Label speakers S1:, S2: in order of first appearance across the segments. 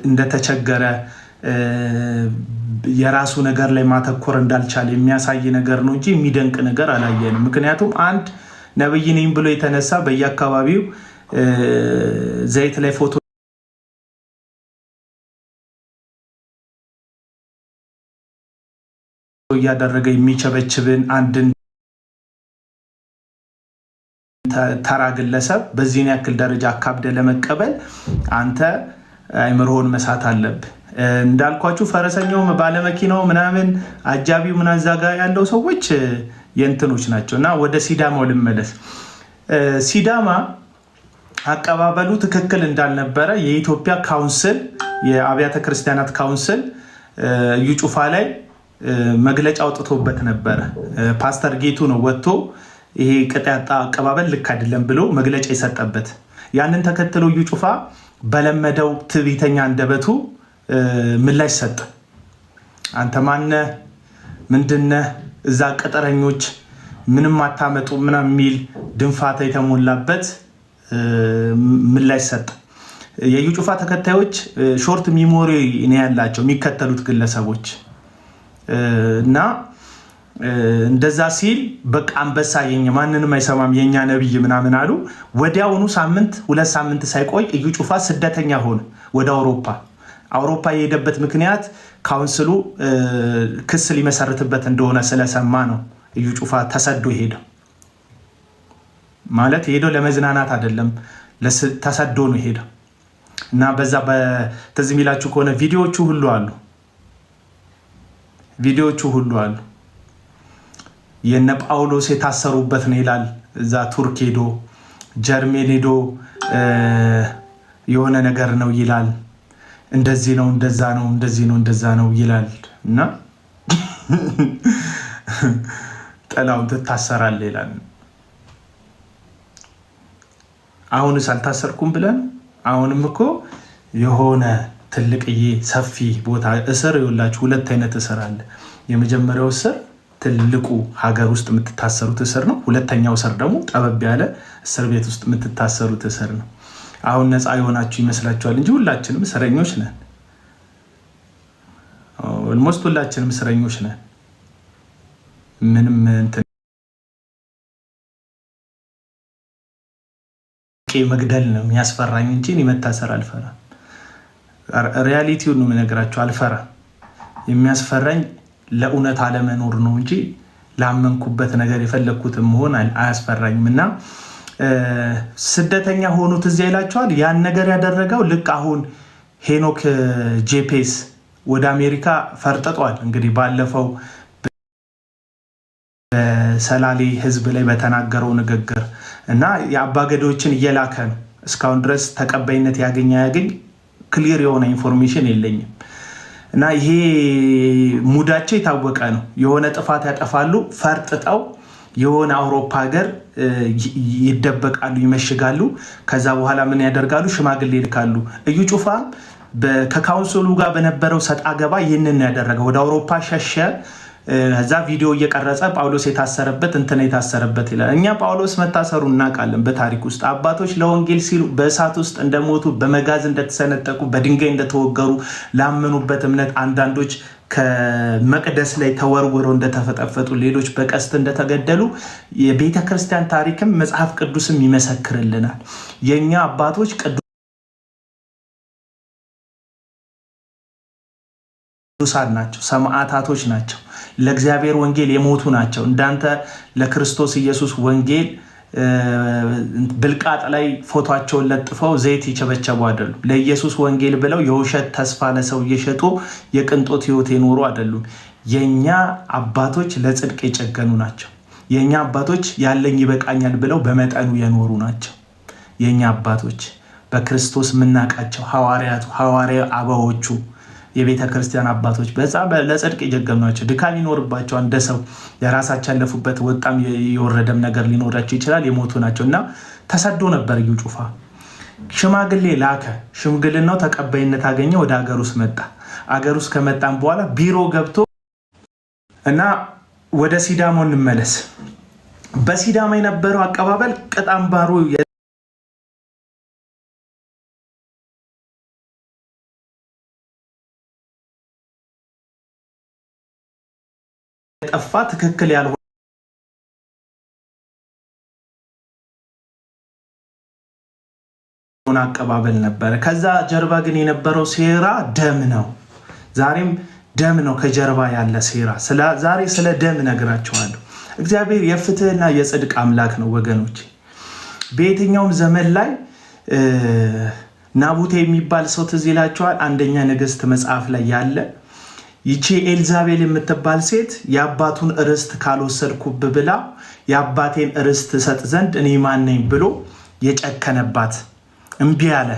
S1: እንደተቸገረ የራሱ ነገር ላይ ማተኮር እንዳልቻለ የሚያሳይ ነገር ነው እንጂ የሚደንቅ ነገር አላየንም። ምክንያቱም አንድ ነብይ ነኝ ብሎ የተነሳ በየአካባቢው ዘይት ላይ ፎቶ እያደረገ የሚቸበችብን አንድን ተራ ግለሰብ በዚህን ያክል ደረጃ አካብደ ለመቀበል አንተ አይምሮህን መሳት አለብህ። እንዳልኳችሁ ፈረሰኛው ባለመኪናው ምናምን አጃቢው ምናምን እዛ ጋር ያለው ሰዎች የእንትኖች ናቸው። እና ወደ ሲዳማው ልመለስ። ሲዳማ አቀባበሉ ትክክል እንዳልነበረ የኢትዮጵያ ካውንስል የአብያተ ክርስቲያናት ካውንስል እዩ ጩፋ ላይ መግለጫ አውጥቶበት ነበረ። ፓስተር ጌቱ ነው ወጥቶ ይሄ ቅጣጣ አቀባበል ልክ አይደለም ብሎ መግለጫ የሰጠበት። ያንን ተከትሎ እዩ ጩፋ በለመደው ትዕቢተኛ አንደበቱ ምላሽ ሰጠ። አንተ ማነህ? ምንድነህ? እዛ ቅጥረኞች ምንም አታመጡ ምናምን የሚል ድንፋታ የተሞላበት ምላሽ ሰጠ። የእዩ ጩፋ ተከታዮች ሾርት ሚሞሪ ነው ያላቸው የሚከተሉት ግለሰቦች እና እንደዛ ሲል በቃ አንበሳ የኛ ማንንም አይሰማም የኛ ነብይ ምናምን አሉ። ወዲያውኑ ሳምንት 2 ሳምንት ሳይቆይ እዩ ጩፋ ስደተኛ ሆነ ወደ አውሮፓ የሄደበት ምክንያት ካውንስሉ ክስ ሊመሰርትበት እንደሆነ ስለሰማ ነው። እዩ ጩፋ ተሰዶ ሄደው ማለት ሄደው ለመዝናናት አይደለም ተሰዶ ነው ሄደው እና በዛ በተዝ የሚላችሁ ከሆነ ቪዲዮዎቹ ሁሉ አሉ። የነ ጳውሎስ የታሰሩበት ነው ይላል። እዛ ቱርክ ሄዶ ጀርመን ሄዶ የሆነ ነገር ነው ይላል። እንደዚህ ነው እንደዛ ነው እንደዚህ ነው እንደዛ ነው ይላል እና ጠላው ተታሰራል ይላል። አሁንስ አልታሰርኩም ብለን አሁንም እኮ የሆነ ትልቅዬ ሰፊ ቦታ እስር ይውላችሁ። 2 አይነት እስር አለ። የመጀመሪያው እስር ትልቁ ሀገር ውስጥ የምትታሰሩት እስር ነው። ሁለተኛው እስር ደግሞ ጠበብ ያለ እስር ቤት ውስጥ የምትታሰሩት እስር ነው። አሁን ነፃ የሆናችሁ ይመስላችኋል እንጂ ሁላችንም እስረኞች ነን። ኦልሞስት ሁላችንም እስረኞች ነን። ምንም እንትን መግደል ነው የሚያስፈራኝ እንጂ እኔ መታሰር አልፈራም። ሪያሊቲውን ነው የምነግራችሁ። አልፈራም። የሚያስፈራኝ ለእውነት አለመኖር ነው እንጂ ላመንኩበት ነገር የፈለኩትን መሆን አያስፈራኝም። እና ስደተኛ ሆኑት እዚያ ይላቸዋል። ያን ነገር ያደረገው ልክ አሁን ሄኖክ ጄፔስ ወደ አሜሪካ ፈርጥጧል። እንግዲህ ባለፈው በሰላሌ ህዝብ ላይ በተናገረው ንግግር እና የአባገዶችን እየላከ ነው። እስካሁን ድረስ ተቀባይነት ያገኝ ክሊር የሆነ ኢንፎርሜሽን የለኝም። እና ይሄ ሙዳቸው የታወቀ ነው። የሆነ ጥፋት ያጠፋሉ፣ ፈርጥጠው የሆነ አውሮፓ ሀገር ይደበቃሉ፣ ይመሽጋሉ። ከዛ በኋላ ምን ያደርጋሉ? ሽማግሌ ይልካሉ። እዩ ጩፋ ከካውንስሉ ጋር በነበረው ሰጣ ገባ ይህንን ያደረገ ወደ አውሮፓ ሸሸ። ከዛ ቪዲዮ እየቀረጸ ጳውሎስ የታሰረበት እንትን የታሰረበት ይላል። እኛ ጳውሎስ መታሰሩ እናውቃለን። በታሪክ ውስጥ አባቶች ለወንጌል ሲሉ በእሳት ውስጥ እንደሞቱ፣ በመጋዝ እንደተሰነጠቁ፣ በድንጋይ እንደተወገሩ ላመኑበት እምነት አንዳንዶች ከመቅደስ ላይ ተወርውረው እንደተፈጠፈጡ፣ ሌሎች በቀስት እንደተገደሉ የቤተ ክርስቲያን ታሪክም መጽሐፍ ቅዱስም ይመሰክርልናል። የኛ አባቶች ቅዱሳን ናቸው፣ ሰማዕታቶች ናቸው፣ ለእግዚአብሔር ወንጌል የሞቱ ናቸው። እንዳንተ ለክርስቶስ ኢየሱስ ወንጌል ብልቃጥ ላይ ፎቶቸውን ለጥፈው ዘይት ይቸበቸቡ አይደሉም። ለኢየሱስ ወንጌል ብለው የውሸት ተስፋ ለሰው እየሸጡ የቅንጦት ህይወት የኖሩ አይደሉም። የኛ አባቶች ለጽድቅ የጨገኑ ናቸው። የኛ አባቶች ያለኝ ይበቃኛል ብለው በመጠኑ የኖሩ ናቸው። የኛ አባቶች በክርስቶስ የምናውቃቸው ሐዋርያ አበዎቹ የቤተ ክርስቲያን አባቶች በጣም ለጽድቅ የጀገኑ ናቸው። ድካም ይኖርባቸዋል። እንደ ሰው የራሳቸው ያለፉበት ወጣም የወረደም ነገር ሊኖራቸው ይችላል። የሞቱ ናቸው እና ተሰዶ ነበር እዩ ጩፋ። ሽማግሌ ላከ። ሽምግልናው ተቀባይነት አገኘ። ወደ ሀገር ውስጥ መጣ። አገር ውስጥ ከመጣም በኋላ ቢሮ ገብቶ እና ወደ ሲዳሞ እንመለስ። በሲዳማ የነበረው አቀባበል ቅጣምባሩ እየጠፋ ትክክል ያልሆነ አቀባበል ነበረ። ከዛ ጀርባ ግን የነበረው ሴራ ደም ነው። ዛሬም ደም ነው ከጀርባ ያለ ሴራ። ዛሬ ስለ ደም ነግራቸዋለሁ። እግዚአብሔር የፍትህና የጽድቅ አምላክ ነው ወገኖች። በየትኛውም ዘመን ላይ ናቡቴ የሚባል ሰው ትዝ ይላቸዋል። አንደኛ ነገሥት መጽሐፍ ላይ ያለ ይቺ ኤልዛቤል የምትባል ሴት የአባቱን ርስት ካልወሰድኩብ ብላ የአባቴን ርስት ሰጥ ዘንድ እኔ ማን ነኝ ብሎ የጨከነባት እምቢ ያለ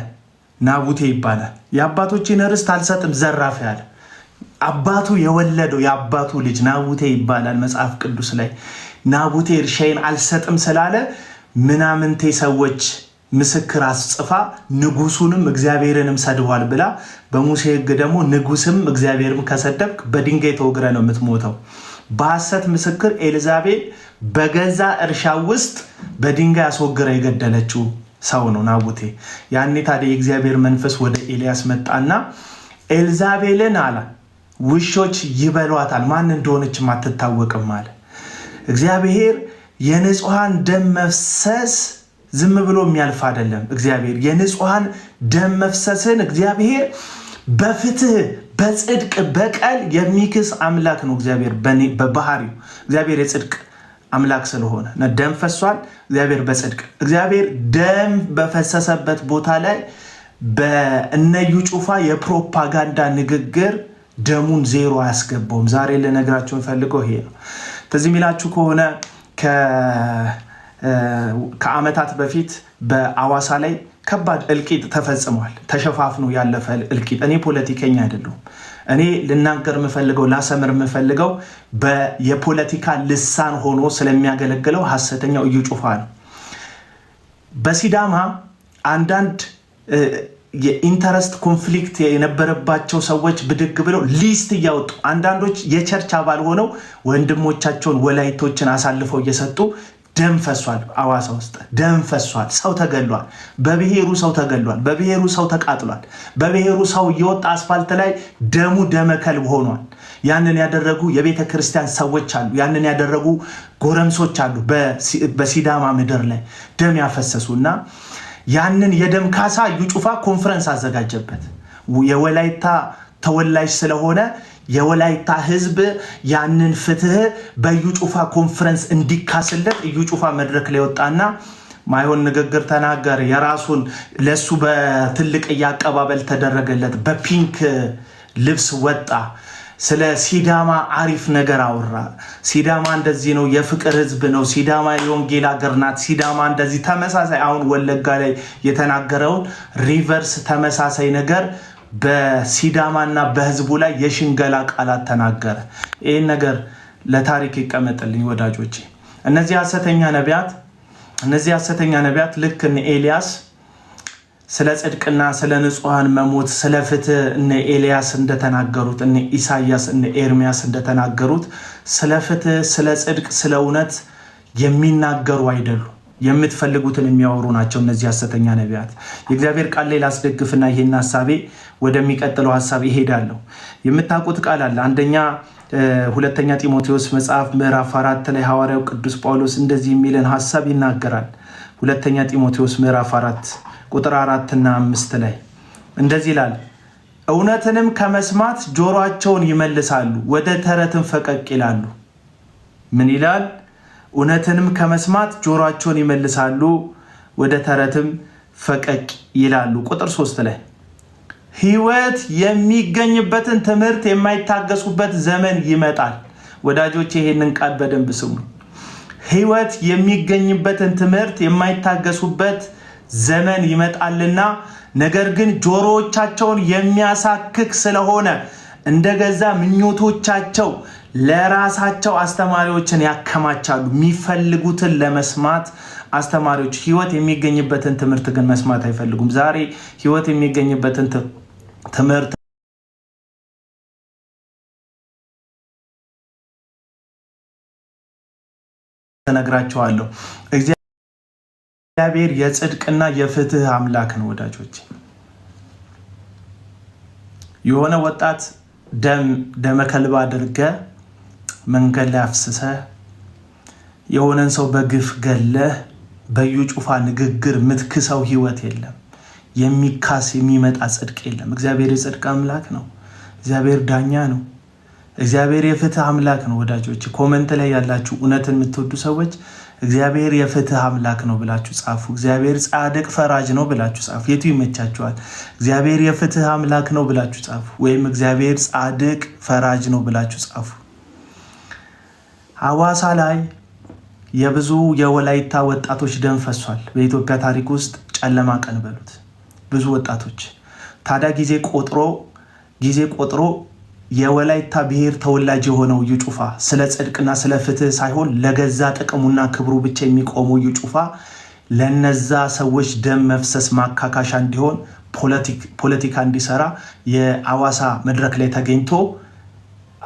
S1: ናቡቴ ይባላል። የአባቶችን ርስት አልሰጥም ዘራፍ ያለ አባቱ የወለደው የአባቱ ልጅ ናቡቴ ይባላል መጽሐፍ ቅዱስ ላይ። ናቡቴ እርሻዬን አልሰጥም ስላለ ምናምንቴ ሰዎች ምስክር አስጽፋ ንጉሱንም እግዚአብሔርንም ሰድቧል ብላ በሙሴ ሕግ ደግሞ ንጉስም እግዚአብሔርም ከሰደብክ በድንጋይ ተወግረ ነው የምትሞተው። በሐሰት ምስክር ኤልዛቤል በገዛ እርሻ ውስጥ በድንጋይ አስወግራ የገደለችው ሰው ነው ናቡቴ። ያኔ ታዲያ የእግዚአብሔር መንፈስ ወደ ኤልያስ መጣና ኤልዛቤልን አለ ውሾች ይበሏታል፣ ማን እንደሆነች አትታወቅም አለ። እግዚአብሔር የንጹሃን ደም መፍሰስ ዝም ብሎ የሚያልፍ አይደለም። እግዚአብሔር የንጹሃን ደም መፍሰስን እግዚአብሔር በፍትህ በጽድቅ በቀል የሚክስ አምላክ ነው። እግዚአብሔር በባህሪው እግዚአብሔር የጽድቅ አምላክ ስለሆነ ደም ፈሷል። እግዚአብሔር በጽድቅ እግዚአብሔር ደም በፈሰሰበት ቦታ ላይ በእነዩ ጩፋ የፕሮፓጋንዳ ንግግር ደሙን ዜሮ አያስገባውም። ዛሬ ልነግራችሁ ፈልገው ይሄ ነው። ተዚህ ሚላችሁ ከሆነ ከአመታት በፊት በአዋሳ ላይ ከባድ እልቂት ተፈጽሟል። ተሸፋፍኖ ያለፈ እልቂት። እኔ ፖለቲከኛ አይደለሁም። እኔ ልናገር የምፈልገው ላሰምር የምፈልገው የፖለቲካ ልሳን ሆኖ ስለሚያገለግለው ሐሰተኛው እዩ ጩፋ ነው። በሲዳማ አንዳንድ የኢንተረስት ኮንፍሊክት የነበረባቸው ሰዎች ብድግ ብለው ሊስት እያወጡ አንዳንዶች የቸርች አባል ሆነው ወንድሞቻቸውን ወላይቶችን አሳልፈው እየሰጡ ደም ፈሷል። አዋሳ ውስጥ ደም ፈሷል። ሰው ተገሏል። በብሔሩ ሰው ተገሏል። በብሔሩ ሰው ተቃጥሏል። በብሔሩ ሰው እየወጣ አስፋልት ላይ ደሙ ደመከልብ ሆኗል። ያንን ያደረጉ የቤተ ክርስቲያን ሰዎች አሉ። ያንን ያደረጉ ጎረምሶች አሉ። በሲዳማ ምድር ላይ ደም ያፈሰሱ እና ያንን የደም ካሳ እዩ ጩፋ ኮንፈረንስ አዘጋጀበት። የወላይታ ተወላጅ ስለሆነ የወላይታ ህዝብ ያንን ፍትህ በእዩ ጩፋ ኮንፈረንስ እንዲካስለት እዩ ጩፋ መድረክ ላይ ወጣና ማይሆን ንግግር ተናገረ። የራሱን ለሱ በትልቅ ያቀባበል ተደረገለት። በፒንክ ልብስ ወጣ። ስለ ሲዳማ አሪፍ ነገር አወራ። ሲዳማ እንደዚህ ነው፣ የፍቅር ህዝብ ነው። ሲዳማ የወንጌል ሀገር ናት። ሲዳማ እንደዚህ ተመሳሳይ አሁን ወለጋ ላይ የተናገረውን ሪቨርስ ተመሳሳይ ነገር በሲዳማና በህዝቡ ላይ የሽንገላ ቃላት ተናገረ። ይህን ነገር ለታሪክ ይቀመጥልኝ ወዳጆቼ። እነዚህ ሐሰተኛ ነቢያት ልክ እነ ኤልያስ ስለ ጽድቅና ስለ ንጹሃን መሞት ስለ ፍትህ እነ ኤልያስ እንደተናገሩት እነ ኢሳያስ እነ ኤርሚያስ እንደተናገሩት ስለ ፍትህ ስለ ጽድቅ ስለ እውነት የሚናገሩ አይደሉም። የምትፈልጉትን የሚያወሩ ናቸው እነዚህ ሐሰተኛ ነቢያት። የእግዚአብሔር ቃል ላይ ላስደግፍና ይሄን ሐሳቤ ወደሚቀጥለው ሐሳብ ይሄዳለሁ። የምታውቁት ቃል አለ። ሁለተኛ ጢሞቴዎስ መጽሐፍ ምዕራፍ 4 ላይ ሐዋርያው ቅዱስ ጳውሎስ እንደዚህ የሚልን ሐሳብ ይናገራል። ሁለተኛ ጢሞቴዎስ ምዕራፍ 4 ቁጥር 4 እና 5 ላይ እንደዚህ ይላል፣ እውነትንም ከመስማት ጆሮአቸውን ይመልሳሉ፣ ወደ ተረትም ፈቀቅ ይላሉ። ምን ይላል? እውነትንም ከመስማት ጆሮአቸውን ይመልሳሉ፣ ወደ ተረትም ፈቀቅ ይላሉ። ቁጥር 3 ላይ ሕይወት የሚገኝበትን ትምህርት የማይታገሱበት ዘመን ይመጣል። ወዳጆች ይሄንን ቃል በደንብ ስሙ። ሕይወት የሚገኝበትን ትምህርት የማይታገሱበት ዘመን ይመጣልና ነገር ግን ጆሮዎቻቸውን የሚያሳክክ ስለሆነ እንደገዛ ምኞቶቻቸው ለራሳቸው አስተማሪዎችን ያከማቻሉ። የሚፈልጉትን ለመስማት አስተማሪዎች ሕይወት የሚገኝበትን ትምህርት ግን መስማት አይፈልጉም። ዛሬ ሕይወት የሚገኝበትን ትምህርት ተነግራቸዋለሁ። እግዚአብሔር የጽድቅና የፍትህ አምላክ ነው ወዳጆች። የሆነ ወጣት ደመከልብ አድርገ መንገድ ላይ አፍስሰህ የሆነን ሰው በግፍ ገለህ በዩ ጩፋ ንግግር ምትክሰው ህይወት የለም። የሚካስ የሚመጣ ጽድቅ የለም። እግዚአብሔር የጽድቅ አምላክ ነው። እግዚአብሔር ዳኛ ነው። እግዚአብሔር የፍትህ አምላክ ነው። ወዳጆች ኮሜንት ላይ ያላችሁ እውነትን የምትወዱ ሰዎች እግዚአብሔር የፍትህ አምላክ ነው ብላችሁ ጻፉ። እግዚአብሔር ጻድቅ ፈራጅ ነው ብላችሁ ጻፉ። የቱ ይመቻችኋል? እግዚአብሔር የፍትህ አምላክ ነው ብላችሁ ጻፉ፣ ወይም እግዚአብሔር ጻድቅ ፈራጅ ነው ብላችሁ ጻፉ። ሐዋሳ ላይ የብዙ የወላይታ ወጣቶች ደም ፈሷል። በኢትዮጵያ ታሪክ ውስጥ ጨለማ ቀን በሉት። ብዙ ወጣቶች ታዲያ ጊዜ ቆጥሮ የወላይታ ብሔር ተወላጅ የሆነው እዩ ጩፋ ስለ ጽድቅና ስለ ፍትህ ሳይሆን ለገዛ ጥቅሙና ክብሩ ብቻ የሚቆመው እዩ ጩፋ ለነዛ ሰዎች ደም መፍሰስ ማካካሻ እንዲሆን ፖለቲካ እንዲሰራ የሐዋሳ መድረክ ላይ ተገኝቶ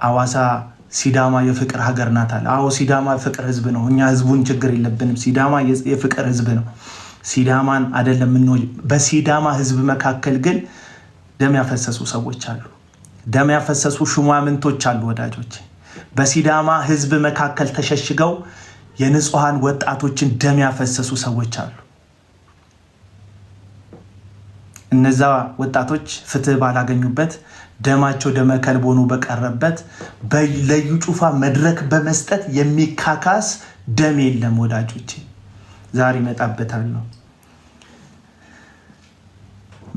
S1: ሐዋሳ ሲዳማ የፍቅር ሀገር ናት አለ። አዎ ሲዳማ ፍቅር ህዝብ ነው። እኛ ህዝቡን ችግር የለብንም። ሲዳማ የፍቅር ህዝብ ነው። ሲዳማን አይደለም ነው። በሲዳማ ህዝብ መካከል ግን ደም ያፈሰሱ ሰዎች አሉ። ደም ያፈሰሱ ሹማምንቶች አሉ። ወዳጆች በሲዳማ ህዝብ መካከል ተሸሽገው የንጹሃን ወጣቶችን ደም ያፈሰሱ ሰዎች አሉ። እነዛ ወጣቶች ፍትህ ባላገኙበት ደማቸው ደመ ከልብ ሆኖ በቀረበት ለዩ ጩፋ መድረክ በመስጠት የሚካካስ ደም የለም። ወዳጆች ዛሬ መጣበታል ነው።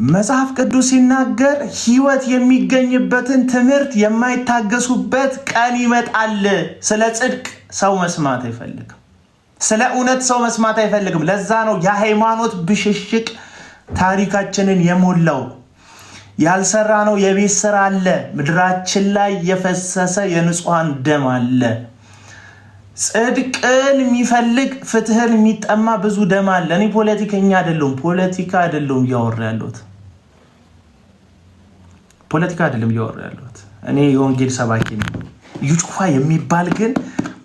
S1: መጽሐፍ ቅዱስ ሲናገር ህይወት የሚገኝበትን ትምህርት የማይታገሱበት ቀን ይመጣል። ስለ ጽድቅ ሰው መስማት አይፈልግም። ስለ እውነት ሰው መስማት አይፈልግም። ለዛ ነው የሃይማኖት ብሽሽቅ ታሪካችንን የሞላው። ያልሰራ ነው የቤት ስራ አለ። ምድራችን ላይ የፈሰሰ የንጹሃን ደም አለ። ጽድቅን የሚፈልግ ፍትህን የሚጠማ ብዙ ደም አለ። እኔ ፖለቲከኛ አይደለሁም። ፖለቲካ አይደለም እያወራ ያለሁት። እኔ የወንጌል ሰባኪ ነኝ። እዩ ጩፋ የሚባል ግን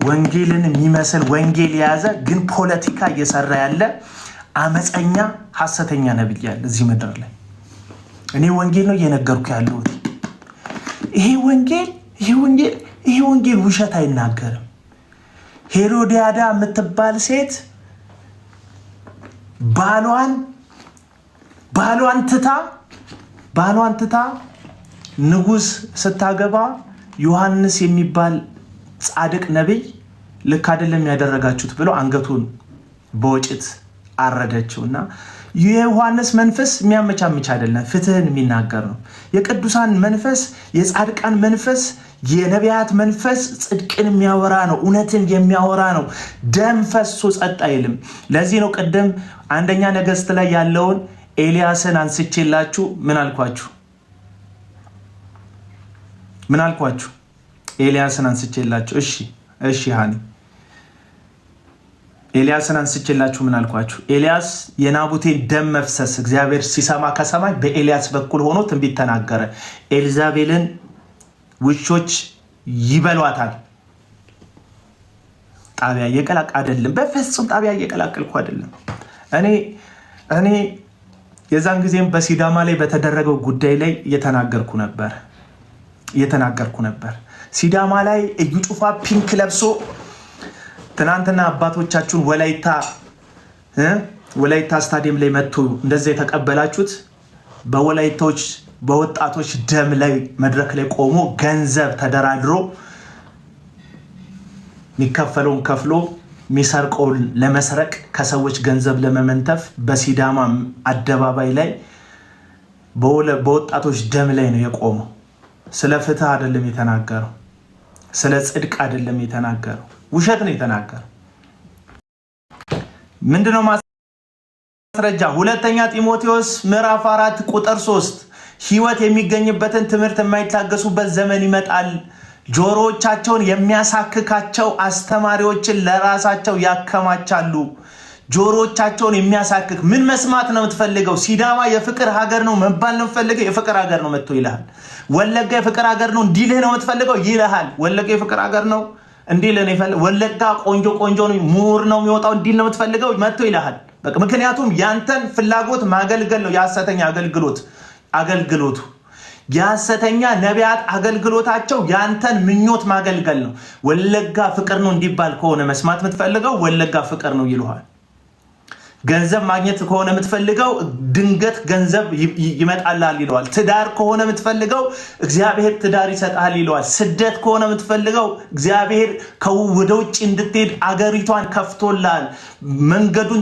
S1: ወንጌልን የሚመስል ወንጌል የያዘ ግን ፖለቲካ እየሰራ ያለ አመፀኛ ሐሰተኛ ነብይ ያለ እዚህ ምድር ላይ። እኔ ወንጌል ነው እየነገርኩ ያለሁት። ይሄ ወንጌል ውሸት አይናገርም። ሄሮዲያዳ የምትባል ሴት ባሏን ትታ ንጉስ ስታገባ ዮሐንስ የሚባል ጻድቅ ነብይ ልክ አይደለም ያደረጋችሁት ብሎ አንገቱን በወጭት አረደችውና የዮሐንስ መንፈስ የሚያመቻምች አይደለም፣ ፍትህን የሚናገር ነው። የቅዱሳን መንፈስ፣ የጻድቃን መንፈስ፣ የነቢያት መንፈስ ጽድቅን የሚያወራ ነው፣ እውነትን የሚያወራ ነው። ደም ፈሶ ጸጥ አይልም። ለዚህ ነው ቅድም አንደኛ ነገሥት ላይ ያለውን ኤልያስን አንስቼላችሁ ምን አልኳችሁ? ኤልያስን አንስቼላችሁ እሺ ሃኒ ኤልያስን አንስቼላችሁ ምን አልኳችሁ? ኤልያስ የናቡቴን ደም መፍሰስ እግዚአብሔር ሲሰማ ከሰማይ በኤልያስ በኩል ሆኖ ትንቢት ተናገረ። ኤልዛቤልን ውሾች ይበሏታል። ጣቢያ እየቀላቅ አይደለም፣ በፍጹም ጣቢያ እየቀላቀልኩ አይደለም። እኔ የዛን ጊዜም በሲዳማ ላይ በተደረገው ጉዳይ ላይ እየተናገርኩ ነበር። ሲዳማ ላይ እዩ ጩፋ ፒንክ ለብሶ ትናንትና አባቶቻችሁን ወላይታ ስታዲየም ላይ መጥቶ እንደዛ የተቀበላችሁት በወጣቶች ደም ላይ መድረክ ላይ ቆሞ ገንዘብ ተደራድሮ የሚከፈለውን ከፍሎ የሚሰርቀውን ለመስረቅ ከሰዎች ገንዘብ ለመመንተፍ በሲዳማ አደባባይ ላይ በወጣቶች ደም ላይ ነው የቆመው። ስለ ፍትህ አይደለም የተናገረው፣ ስለ ጽድቅ አይደለም የተናገረው፣ ውሸት ነው የተናገረው። ምንድነው ማስረጃ? ሁለተኛ ጢሞቴዎስ ምዕራፍ 4 ቁጥር 3 ህይወት የሚገኝበትን ትምህርት የማይታገሱበት ዘመን ይመጣል። ጆሮዎቻቸውን የሚያሳክካቸው አስተማሪዎችን ለራሳቸው ያከማቻሉ። ጆሮዎቻቸውን የሚያሳክክ ምን መስማት ነው የምትፈልገው? ሲዳማ የፍቅር ሀገር ነው መባል ነው የምትፈልገው? የፍቅር ሀገር ነው መጥቶ ይልሃል። ወለጋ የፍቅር ሀገር ነው እንዲልህ ነው የምትፈልገው? ይልሃል። ወለጋ የፍቅር ሀገር ነው እንዲልህ ነው ይፈልግ። ወለጋ ቆንጆ ነው ምሁር ነው የሚወጣው እንዲል ነው የምትፈልገው? መጥቶ ይልሃል። በቃ ምክንያቱም ያንተን ፍላጎት ማገልገል ነው የሐሰተኛ አገልግሎቱ። የሐሰተኛ ነቢያት አገልግሎታቸው ያንተን ምኞት ማገልገል ነው። ወለጋ ፍቅር ነው እንዲባል ከሆነ መስማት የምትፈልገው ወለጋ ፍቅር ነው ይሉሃል። ገንዘብ ማግኘት ከሆነ የምትፈልገው ድንገት ገንዘብ ይመጣልሃል ይለዋል። ትዳር ከሆነ የምትፈልገው እግዚአብሔር ትዳር ይሰጣል ይለዋል። ስደት ከሆነ የምትፈልገው እግዚአብሔር ወደ ውጭ እንድትሄድ አገሪቷን ከፍቶልሃል፣ መንገዱን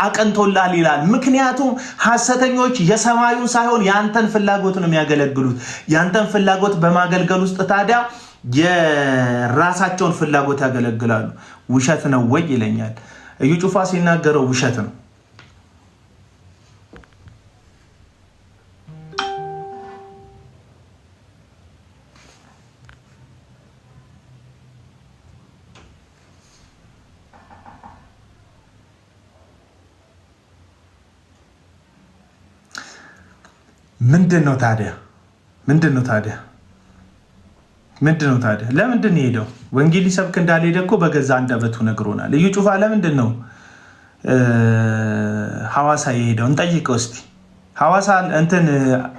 S1: አቀንቶልሃል ይላል። ምክንያቱም ሐሰተኞች የሰማዩን ሳይሆን ያንተን ፍላጎት ነው የሚያገለግሉት። ያንተን ፍላጎት በማገልገል ውስጥ ታዲያ የራሳቸውን ፍላጎት ያገለግላሉ። ውሸት ነው ወይ ይለኛል። እዩ ጩፋ ሲናገረው ውሸት ነው። ምንድን ነው ታዲያ? ለምንድን ሄደው ወንጌል ሊሰብክ እንዳልሄደ እኮ በገዛ አንደበቱ ነግሮናል። እዩ ጩፋ ለምንድን ነው ሐዋሳ የሄደው? እንጠይቀው እስቲ። ሐዋሳ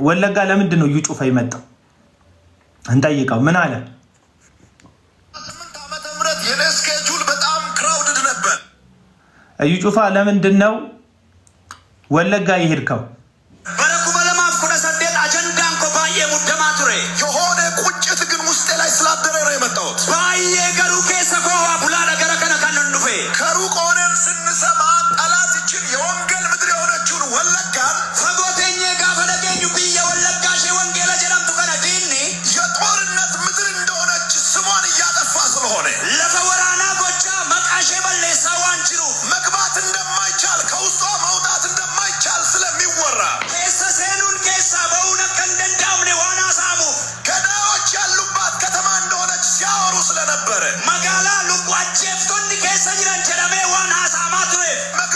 S1: ወለጋ ለምንድን ነው እዩ ጩፋ የመጣው? እንጠይቀው። ምን አለ?
S2: 8 ዓመተ ምህረት የኔ ስኬጁል በጣም ክራውድድ ነበር።
S1: እዩ ጩፋ ለምንድን ነው ወለጋ የሄድከው?
S2: የሆነ ቁጭት ግን ውስጤ ላይ ስላደረ ነው የመጣሁት። ከሩቅ ሆነን ስንሰማ ጠላትችን የወንጌል ምድር የሆነችውን ወለጋን የጦርነት ምድር እንደሆነች ስሟን እያጠፋ ስለሆነ መግባት እንደማይቻል ከውስጧ መውጣት እንደማይቻል ስለሚወራ ገዳዮች ያሉባት ከተማ እንደሆነች ሲያወሩ ስለነበረ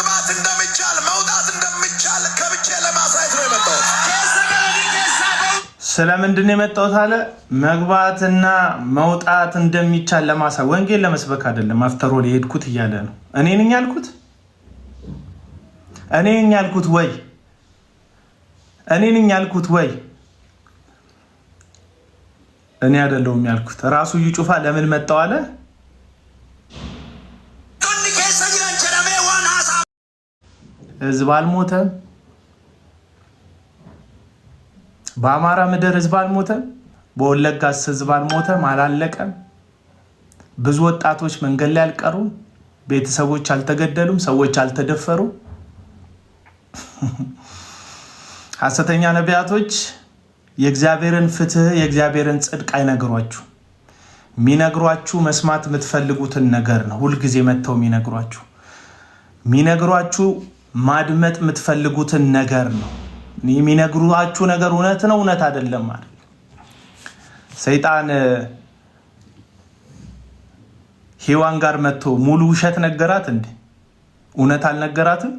S2: መግባት እንደሚቻል መውጣት እንደሚቻል ከብቼ ለማሳየት ነው የመጣሁት።
S1: ስለምንድን ነው የመጣሁት አለ? መግባትና መውጣት እንደሚቻል ለማሳየት፣ ወንጌል ለመስበክ አይደለም። አፍተሮል የሄድኩት እያለ ነው። እኔ ነኝ ያልኩት ወይ? እኔ አይደለሁም ያልኩት። ራሱ እዩ ጩፋ ለምን መጣው አለ? ህዝብ አልሞተም። በአማራ ምድር ህዝብ አልሞተም። በወለጋስ ህዝብ አልሞተም፣ አላለቀም። ብዙ ወጣቶች መንገድ ላይ አልቀሩም። ቤተሰቦች አልተገደሉም። ሰዎች አልተደፈሩም። ሐሰተኛ ነቢያቶች የእግዚአብሔርን ፍትህ የእግዚአብሔርን ጽድቅ አይነግሯችሁ። የሚነግሯችሁ መስማት የምትፈልጉትን ነገር ነው። ሁልጊዜ መጥተው የሚነግሯችሁ ማድመጥ የምትፈልጉትን ነገር ነው። የሚነግሯችሁ ነገር እውነት ነው እውነት አይደለም ማለት። ሰይጣን ሔዋን ጋር መጥቶ ሙሉ ውሸት ነገራት እንዴ? እውነት አልነገራትም?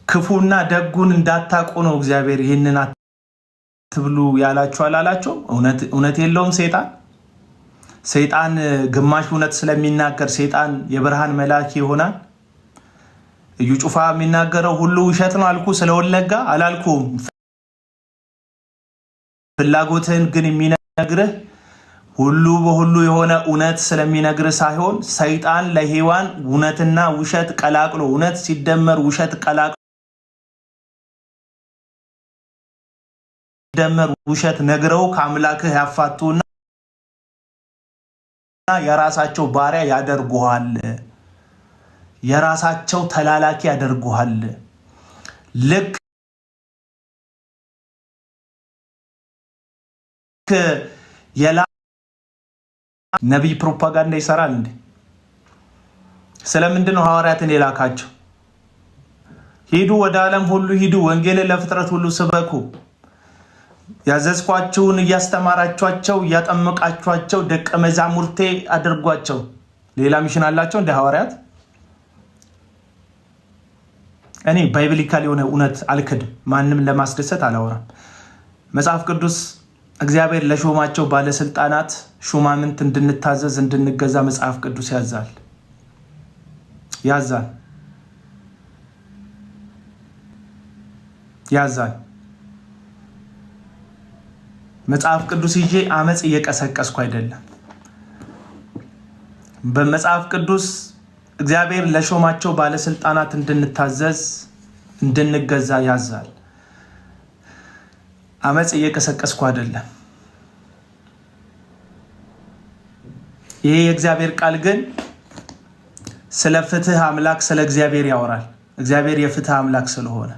S1: ክፉና ደጉን እንዳታውቁ ነው እግዚአብሔር ይህንን አትብሉ ያላችሁ አላላቸው? እውነት የለውም ሰይጣን ግማሽ እውነት ስለሚናገር ሰይጣን የብርሃን መልአክ ይሆናል። እዩ ጩፋ የሚናገረው ሁሉ ውሸት ነው አልኩ። ስለወለጋ አላልኩም። ፍላጎትህን ግን የሚነግርህ ሁሉ በሁሉ የሆነ እውነት ስለሚነግርህ ሳይሆን ሰይጣን ለሔዋን እውነትና ውሸት ቀላቅሎ እውነት ሲደመር ውሸት ቀላቅሎ ሲደመር ውሸት ነግረው ከአምላክህ ያፋቱና የራሳቸው ባሪያ ያደርጉሃል። የራሳቸው ተላላኪ ያደርጉሃል። ልክ ነቢይ ፕሮፓጋንዳ ይሰራል እንዴ? ስለምንድን ነው ሐዋርያትን የላካቸው? ሂዱ፣ ወደ ዓለም ሁሉ ሂዱ፣ ወንጌልን ለፍጥረት ሁሉ ስበኩ፣ ያዘዝኳችሁን እያስተማራችኋቸው እያጠመቃችኋቸው ደቀ መዛሙርቴ አድርጓቸው። ሌላ ሚሽን አላቸው እንደ ሐዋርያት? እኔ ባይብሊካል የሆነ እውነት አልክድም። ማንም ለማስደሰት አላወራም። መጽሐፍ ቅዱስ እግዚአብሔር ለሾማቸው ባለስልጣናት ሹማምንት እንድንታዘዝ እንድንገዛ መጽሐፍ ቅዱስ ያዛል። መጽሐፍ ቅዱስ ይዤ አመጽ እየቀሰቀስኩ አይደለም። በመጽሐፍ ቅዱስ እግዚአብሔር ለሾማቸው ባለስልጣናት እንድንታዘዝ እንድንገዛ ያዛል። አመጽ እየቀሰቀስኩ አይደለም። ይሄ የእግዚአብሔር ቃል ግን ስለ ፍትህ አምላክ ስለ እግዚአብሔር ያወራል። እግዚአብሔር የፍትህ አምላክ ስለሆነ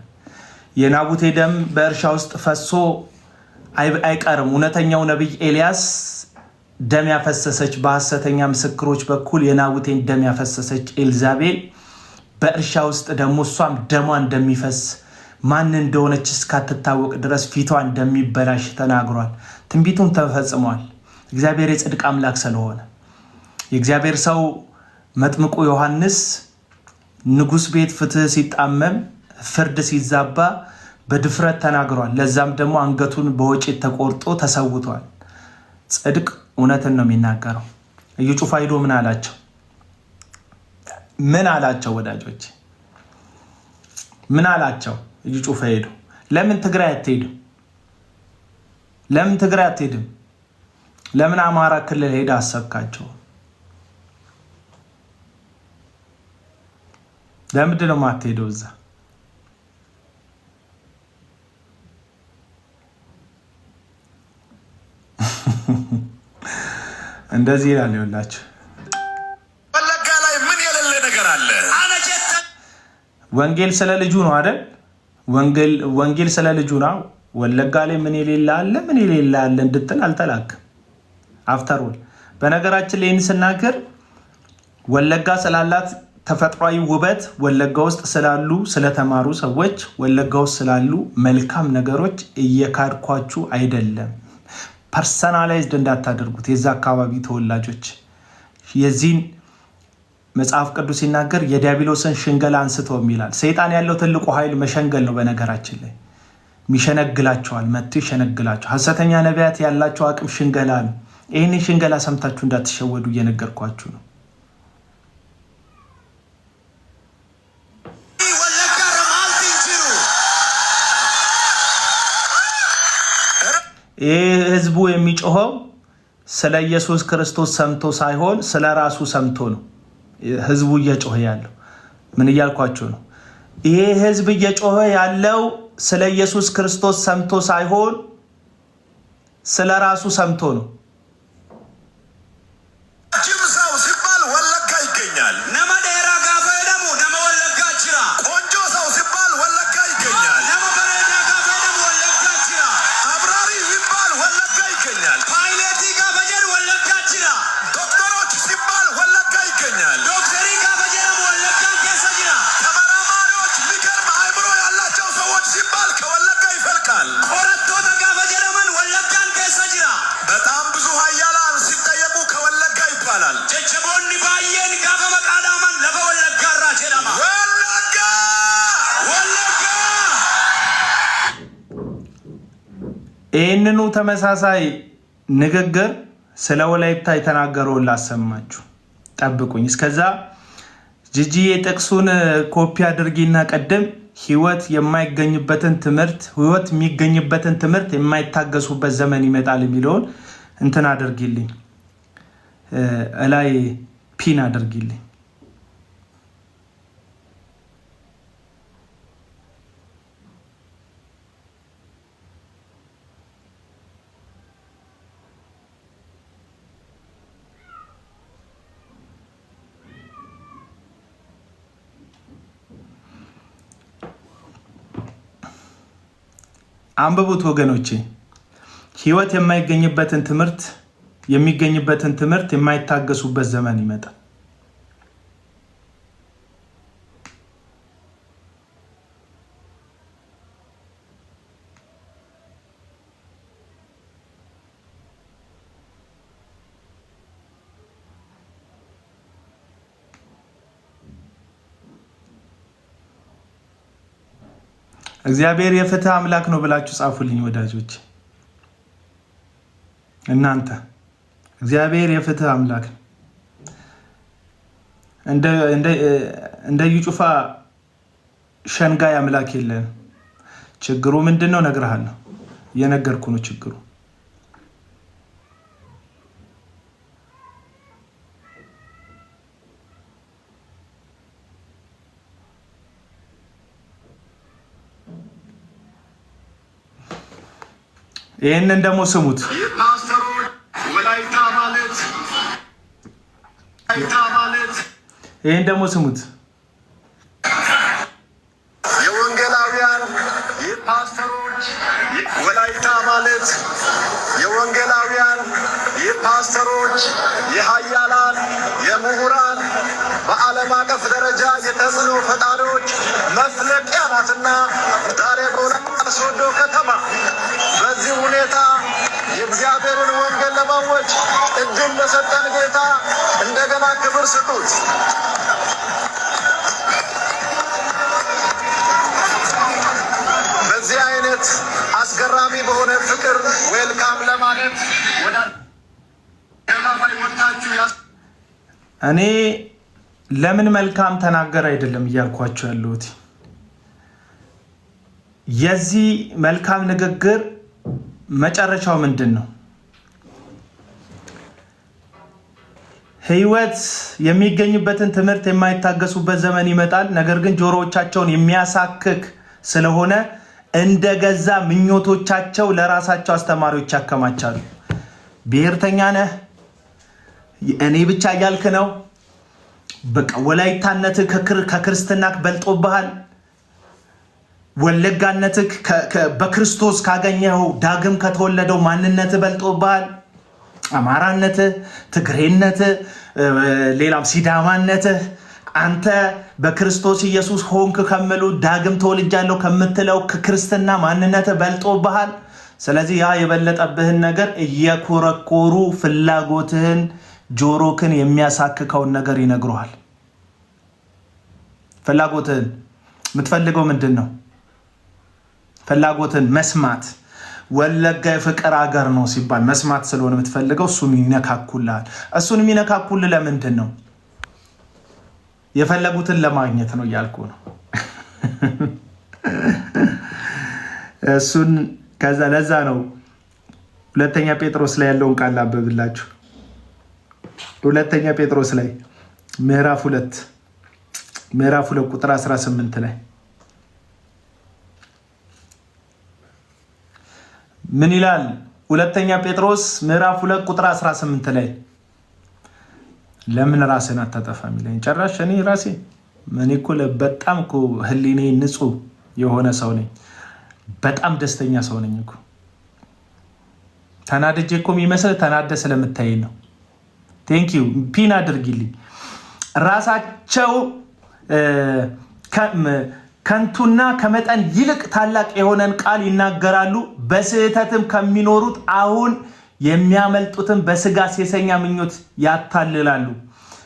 S1: የናቡቴ ደም በእርሻ ውስጥ ፈሶ አይቀርም። እውነተኛው ነቢይ ኤልያስ ደም ያፈሰሰች በሐሰተኛ ምስክሮች በኩል የናቡቴን ደም ያፈሰሰች ኤልዛቤል በእርሻ ውስጥ ደግሞ እሷም ደሟ እንደሚፈስ ማን እንደሆነች እስካትታወቅ ድረስ ፊቷ እንደሚበላሽ ተናግሯል። ትንቢቱም ተፈጽሟል። እግዚአብሔር የጽድቅ አምላክ ስለሆነ የእግዚአብሔር ሰው መጥምቁ ዮሐንስ ንጉሥ ቤት ፍትህ ሲጣመም ፍርድ ሲዛባ በድፍረት ተናግሯል። ለዛም ደግሞ አንገቱን በወጭት ተቆርጦ ተሰውቷል። ጽድቅ እውነትን ነው የሚናገረው። እዩ ጩፋ ሄዶ ምን አላቸው? ምን አላቸው? ወዳጆች ምን አላቸው? እዩ ጩፋ ሄዶ ለምን ትግራይ አትሄድም? ለምን ትግራይ አትሄድም? ለምን አማራ ክልል ሄዳ አሰብካቸው? ለምንድን ነው የማትሄደው እዛ? እንደዚህ ይላል። ይኸውላችሁ
S2: ወለጋ ላይ ምን የሌለ ነገር አለ?
S1: ወንጌል ስለ ልጁ ነው አይደል? ወንጌል ስለ ልጁ ነው። ወለጋ ላይ ምን የሌለ አለ? ምን የሌለ አለ እንድትል አልተላክም። አፍተርወል በነገራችን ላይ ስናገር ወለጋ ስላላት ተፈጥሯዊ ውበት፣ ወለጋ ውስጥ ስላሉ ስለተማሩ ሰዎች፣ ወለጋ ውስጥ ስላሉ መልካም ነገሮች እየካድኳችሁ አይደለም። ፐርሰናላይዝድ እንዳታደርጉት የዛ አካባቢ ተወላጆች። የዚህን መጽሐፍ ቅዱስ ሲናገር የዲያብሎስን ሽንገላ አንስተው ይላል። ሰይጣን ያለው ትልቁ ኃይል መሸንገል ነው። በነገራችን ላይ ሚሸነግላቸዋል፣ መጥቶ ይሸነግላቸዋል። ሐሰተኛ ነቢያት ያላቸው አቅም ሽንገላ ነው። ይህን ሽንገላ ሰምታችሁ እንዳትሸወዱ እየነገርኳችሁ ነው። ይህ ህዝቡ የሚጮኸው ስለ ኢየሱስ ክርስቶስ ሰምቶ ሳይሆን ስለ ራሱ ሰምቶ ነው። ህዝቡ እየጮኸ ያለው ምን እያልኳቸው ነው? ይሄ ህዝብ እየጮኸ ያለው ስለ ኢየሱስ ክርስቶስ ሰምቶ ሳይሆን ስለ ራሱ ሰምቶ ነው።
S2: ጅምሳው ሲባል ወለጋ ይገኛል። ነመዴራ ጋፈ ደሙ ነመ ወለጋ ጅራ። ቆንጆ ሰው ሲባል ወለጋ ይገኛል። ነመ በሬዳ ጋፈ ደሙ ወለጋ ጅራ። አብራሪ ሲባል ወለጋ ይገኛል። ፓይለቲ ጋፈ ጀር ወለጋ ጅራ። ዶክተሮች ሲባል ወለጋ ይገኛል። ዶክተሪ ጋፈ ጀር ወለጋ ኬሰ ጅራ። ተመራማሪዎች የሚገርም አእምሮ ያላቸው ሰዎች ሲባል ከወለጋ ይፈልቃል። ኮረቶታ ጋፈ ጀረመን ወለጋን ኬሰ ጅራ። በጣም ብዙ ኃያላን ሲጠየቁ ከወለጋ ይባላል። ጀጀቦኒ ባየን ጋፈ መቃዳማን ለበ ወለጋ ራ ጀዳማ ወለጋ ወለጋ።
S1: ይህንኑ ተመሳሳይ ንግግር ስለ ወላይታ የተናገረውን ላሰማችሁ። ጠብቁኝ። እስከዛ ጂጂዬ ጥቅሱን ኮፒ አድርጊና ቀደም ህይወት የሚገኝበትን ትምህርት የማይታገሱበት ዘመን ይመጣል የሚለውን እንትን አድርጊልኝ፣ እላይ ፒን አድርጊልኝ። አንብቡት ወገኖቼ። ህይወት የሚገኝበትን ትምህርት የማይታገሱበት ዘመን ይመጣል። እግዚአብሔር የፍትህ አምላክ ነው ብላችሁ ጻፉልኝ ወዳጆች። እናንተ እግዚአብሔር የፍትህ አምላክ ነው። እንደ እዩ ጩፋ ሸንጋይ አምላክ የለም። ችግሩ ምንድነው? እነግርሃለሁ። እየነገርኩ ነው ችግሩ። ይሄንን ደግሞ ስሙት።
S2: የፓስተሮች ወላይታ ማለት
S1: ይሄን ደግሞ ስሙት።
S2: የወንጌላውያን የፓስተሮች ወላይታ ማለት የወንጌላውያን የፓስተሮች የሃያላን የምሁራን በዓለም አቀፍ ደረጃ የተጽዕኖ ፈጣሪዎች መፍለቂያ ናትና ዛሬ በወላይታ ሶዶ ከተማ በዚህ ሁኔታ የእግዚአብሔርን ወንጌል ለማወጅ እድል ለሰጠን ጌታ እንደገና ክብር ስጡት። በዚህ አይነት አስገራሚ በሆነ ፍቅር ዌልካም ለማለት ወደ
S1: እኔ ለምን መልካም ተናገር አይደለም እያልኳቸው ያለሁት። የዚህ መልካም ንግግር መጨረሻው ምንድን ነው? ህይወት የሚገኝበትን ትምህርት የማይታገሱበት ዘመን ይመጣል። ነገር ግን ጆሮዎቻቸውን የሚያሳክክ ስለሆነ እንደገዛ ምኞቶቻቸው ለራሳቸው አስተማሪዎች ያከማቻሉ። ብሔርተኛ ነህ፣ እኔ ብቻ እያልክ ነው፣ በቃ ወላይታነትህ ከክርስትናህ በልጦብሃል፣ ወለጋነትህ በክርስቶስ ካገኘኸው ዳግም ከተወለደው ማንነትህ በልጦብሃል፣ አማራነትህ፣ ትግሬነትህ፣ ሌላም ሲዳማነትህ አንተ በክርስቶስ ኢየሱስ ሆንክ ከሚሉ ዳግም ተወልጃለሁ ከምትለው ክርስትና ማንነትህ በልጦብሃል። ስለዚህ ያ የበለጠብህን ነገር እየኮረኮሩ ፍላጎትህን ጆሮክን የሚያሳክከውን ነገር ይነግሩሃል። ፍላጎትህን የምትፈልገው ምንድን ነው? ፍላጎትህን መስማት። ወለጋ የፍቅር ሀገር ነው ሲባል መስማት ስለሆነ የምትፈልገው እሱን ይነካኩልሃል። እሱን የሚነካኩልህ ለምንድን ነው? የፈለጉትን ለማግኘት ነው እያልኩ ነው። እሱን ከዛ ለዛ ነው ሁለተኛ ጴጥሮስ ላይ ያለውን ቃል ላንብብላችሁ። ሁለተኛ ጴጥሮስ ላይ ምዕራፍ 2 ቁጥር 18 ላይ ምን ይላል? ሁለተኛ ጴጥሮስ ምዕራፍ 2 ቁጥር 18 ላይ ለምን ራስን አታጠፋም ይለኝ። ጨራሽ እኔ ራሴ እኮ በጣም እኮ ህሊኔ ንጹህ የሆነ ሰው ነኝ። በጣም ደስተኛ ሰው ነኝ እኮ። ተናድጄ እኮ የሚመስል ተናደ ስለምታይ ነው። ቴንኪዩ ፒን አድርጊልኝ። ራሳቸው ከንቱና ከመጠን ይልቅ ታላቅ የሆነን ቃል ይናገራሉ። በስህተትም ከሚኖሩት አሁን የሚያመልጡትን በስጋ ሴሰኛ ምኞት ያታልላሉ።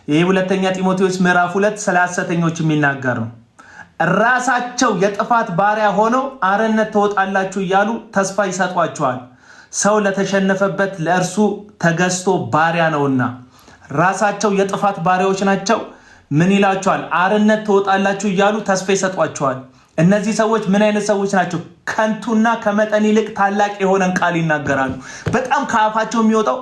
S1: ይህ ሁለተኛ ጢሞቴዎስ ምዕራፍ 2 ስለ ሐሰተኞች የሚናገር ነው። ራሳቸው የጥፋት ባሪያ ሆነው አርነት ትወጣላችሁ እያሉ ተስፋ ይሰጧቸዋል። ሰው ለተሸነፈበት ለእርሱ ተገዝቶ ባሪያ ነውና። ራሳቸው የጥፋት ባሪያዎች ናቸው። ምን ይላቸዋል? አርነት ትወጣላችሁ እያሉ ተስፋ ይሰጧቸዋል። እነዚህ ሰዎች ምን አይነት ሰዎች ናቸው? ከንቱና ከመጠን ይልቅ ታላቅ የሆነን ቃል ይናገራሉ። በጣም ከአፋቸው የሚወጣው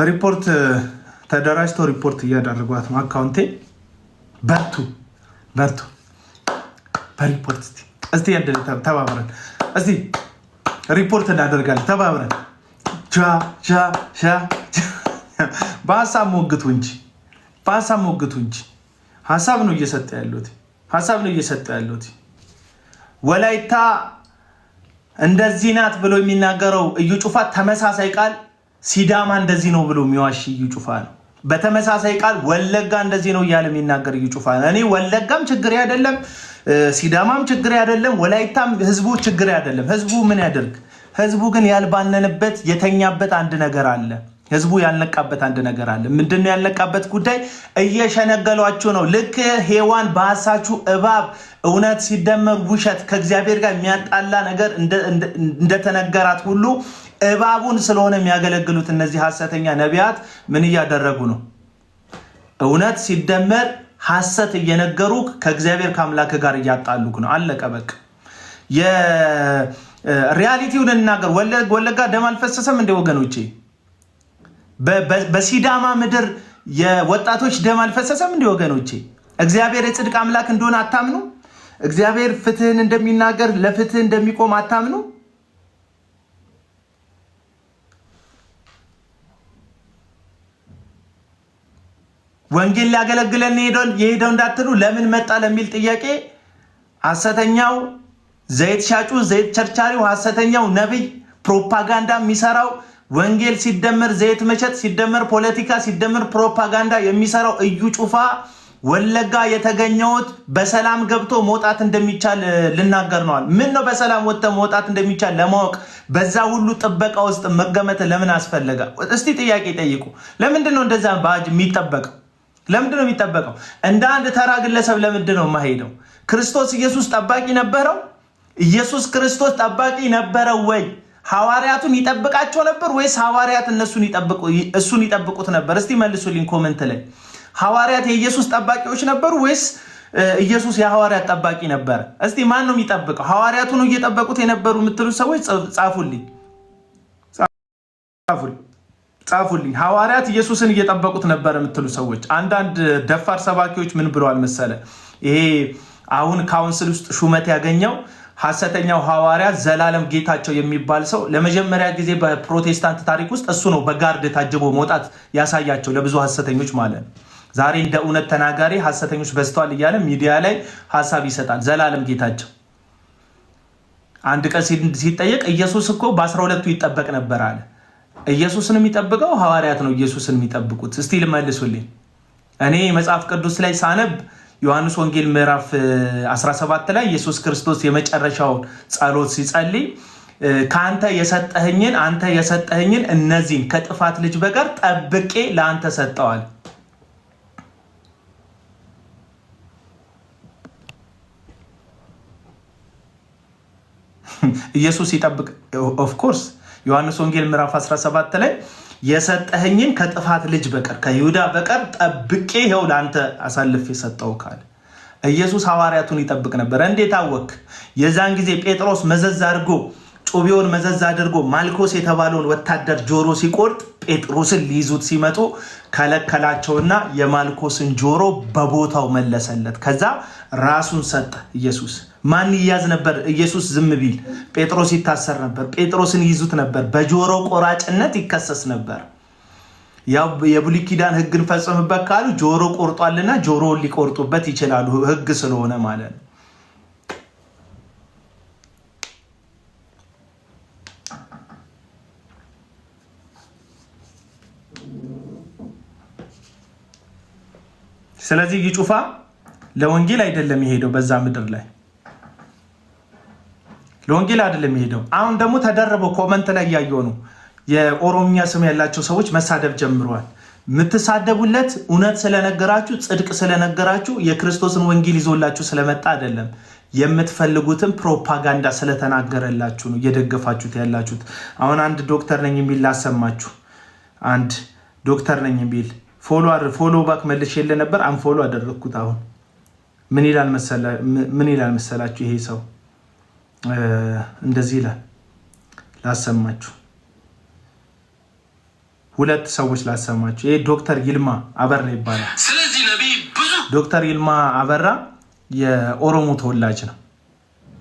S1: ሪፖርት ተደራጅተው ሪፖርት እያደረጓት ነው። አካውንቴ በርቱ በሪፖርት እስቲ ያደለ ተባብረን እስቲ ሪፖርት እናደርጋለን። ተባብረን በሀሳብ ሞግቱ እንጂ ሀሳብ ነው እየሰጠ ያሉት ወላይታ እንደዚህ ናት ብሎ የሚናገረው እዩ ጩፋ ተመሳሳይ ቃል ሲዳማ እንደዚህ ነው ብሎ የሚዋሽ እዩ ጩፋ ነው። በተመሳሳይ ቃል ወለጋ እንደዚህ ነው እያለ የሚናገር እዩ ጩፋ ነው። እኔ ወለጋም ችግር አይደለም፣ ሲዳማም ችግር አይደለም፣ ወላይታም ህዝቡ ችግር አይደለም። ህዝቡ ምን ያደርግ? ህዝቡ ግን ያልባነንበት የተኛበት አንድ ነገር አለ። ህዝቡ ያልነቃበት አንድ ነገር አለ። ምንድነው ያልነቃበት ጉዳይ? እየሸነገሏችሁ ነው። ልክ ሔዋን በሐሳችሁ እባብ እውነት ሲደመር ውሸት ከእግዚአብሔር ጋር የሚያጣላ ነገር እንደተነገራት ሁሉ እባቡን ስለሆነ የሚያገለግሉት እነዚህ ሐሰተኛ ነቢያት ምን እያደረጉ ነው? እውነት ሲደመር ሐሰት እየነገሩ ከእግዚአብሔር ከአምላክ ጋር እያጣሉክ ነው። አለቀ በቃ። የሪያሊቲውን እናገር። ወለጋ ደም አልፈሰሰም እንደ ወገኖቼ? በሲዳማ ምድር የወጣቶች ደም አልፈሰሰም እንደ ወገኖቼ? እግዚአብሔር የጽድቅ አምላክ እንደሆነ አታምኑ? እግዚአብሔር ፍትህን እንደሚናገር ለፍትህ እንደሚቆም አታምኑ? ወንጌል ሊያገለግለን የሄደው እንዳትሉ ለምን መጣ ለሚል ጥያቄ ሐሰተኛው ዘይት ሻጩ፣ ዘይት ቸርቻሪው፣ ሐሰተኛው ነብይ ፕሮፓጋንዳ የሚሰራው ወንጌል ሲደመር ዘይት መሸጥ ሲደመር ፖለቲካ ሲደመር ፕሮፓጋንዳ የሚሰራው እዩ ጩፋ ወለጋ የተገኘውት በሰላም ገብቶ መውጣት እንደሚቻል ልናገር ነዋል። ምን ነው በሰላም ወጥተህ መውጣት እንደሚቻል ለማወቅ በዛ ሁሉ ጥበቃ ውስጥ መገመት ለምን አስፈለገ? እስቲ ጥያቄ ጠይቁ። ለምንድን ነው እንደዛ ባጅ የሚጠበቀው? ለምንድን ነው የሚጠበቀው? እንደ አንድ ተራ ግለሰብ ለምንድን ነው የማይሄደው? ክርስቶስ ኢየሱስ ጠባቂ ነበረው? ኢየሱስ ክርስቶስ ጠባቂ ነበረው ወይ? ሐዋርያቱን ይጠብቃቸው ነበር ወይስ ሐዋርያት እሱን ይጠብቁት ነበር? እስቲ መልሱልኝ ኮሜንት ላይ። ሐዋርያት የኢየሱስ ጠባቂዎች ነበሩ ወይስ ኢየሱስ የሐዋርያት ጠባቂ ነበር? እስቲ ማን ነው የሚጠብቀው? ሐዋርያቱ ነው እየጠበቁት የነበሩ የምትሉ ሰዎች ጻፉልኝ። ሐዋርያት ኢየሱስን እየጠበቁት ነበር የምትሉ ሰዎች። አንዳንድ ደፋር ሰባኪዎች ምን ብለዋል መሰለ? ይሄ አሁን ካውንስል ውስጥ ሹመት ያገኘው ሐሰተኛው ሐዋርያ ዘላለም ጌታቸው የሚባል ሰው ለመጀመሪያ ጊዜ በፕሮቴስታንት ታሪክ ውስጥ እሱ ነው በጋርድ ታጅቦ መውጣት ያሳያቸው ለብዙ ሐሰተኞች ማለት ነው። ዛሬ እንደ እውነት ተናጋሪ ሐሰተኞች በዝተዋል እያለ ሚዲያ ላይ ሐሳብ ይሰጣል። ዘላለም ጌታቸው አንድ ቀን ሲጠየቅ ኢየሱስ እኮ በ12ቱ ይጠበቅ ነበር አለ። ኢየሱስን የሚጠብቀው ሐዋርያት ነው ኢየሱስን የሚጠብቁት? እስቲ ልመልሱልኝ። እኔ መጽሐፍ ቅዱስ ላይ ሳነብ ዮሐንስ ወንጌል ምዕራፍ 17 ላይ ኢየሱስ ክርስቶስ የመጨረሻውን ጸሎት ሲጸልይ አንተ የሰጠኸኝን እነዚህን ከጥፋት ልጅ በቀር ጠብቄ ለአንተ ሰጠዋል። ኢየሱስ ይጠብቅ። ኦፍ ኮርስ ዮሐንስ ወንጌል ምዕራፍ 17 ላይ የሰጠኸኝን ከጥፋት ልጅ በቀር ከይሁዳ በቀር ጠብቄ ይኸው ለአንተ አሳልፌ ሰጠው ካለ ኢየሱስ ሐዋርያቱን ይጠብቅ ነበር። እንዴት አወክ? የዛን ጊዜ ጴጥሮስ ጩቤውን መዘዝ አድርጎ ማልኮስ የተባለውን ወታደር ጆሮ ሲቆርጥ ጴጥሮስን ሊይዙት ሲመጡ ከለከላቸውና የማልኮስን ጆሮ በቦታው መለሰለት። ከዛ ራሱን ሰጠ ኢየሱስ። ማን ይያዝ ነበር? ኢየሱስ ዝም ቢል ጴጥሮስ ይታሰር ነበር። ጴጥሮስን ይይዙት ነበር። በጆሮ ቆራጭነት ይከሰስ ነበር። ያው የብሉይ ኪዳን ሕግን ፈጽምበት ካሉ ጆሮ ቆርጧልና ጆሮውን ሊቆርጡበት ይችላሉ፣ ሕግ ስለሆነ ማለት ነው። ስለዚህ ይጩፋ ለወንጌል አይደለም የሄደው በዛ ምድር ላይ ለወንጌል አይደለም የሄደው። አሁን ደግሞ ተደረበው ኮመንት ላይ ያየው ነው የኦሮሚያ ስም ያላቸው ሰዎች መሳደብ ጀምረዋል። የምትሳደቡለት እውነት ስለነገራችሁ ጽድቅ ስለነገራችሁ የክርስቶስን ወንጌል ይዞላችሁ ስለመጣ አይደለም። የምትፈልጉትን ፕሮፓጋንዳ ስለተናገረላችሁ ነው እየደገፋችሁት ያላችሁት። አሁን አንድ ዶክተር ነኝ የሚል ላሰማችሁ። አንድ ዶክተር ነኝ የሚል ፎሎ ባክ መልሼ የለ ነበር አንፎሎ አደረግኩት። አሁን ምን ይላል መሰላችሁ? ይሄ ሰው እንደዚህ ይላል። ላሰማችሁ፣ ሁለት ሰዎች ላሰማችሁ። ይሄ ዶክተር ይልማ አበራ ይባላል።
S2: ስለዚህ ነብይ ብዙ
S1: ዶክተር ይልማ አበራ የኦሮሞ ተወላጅ ነው።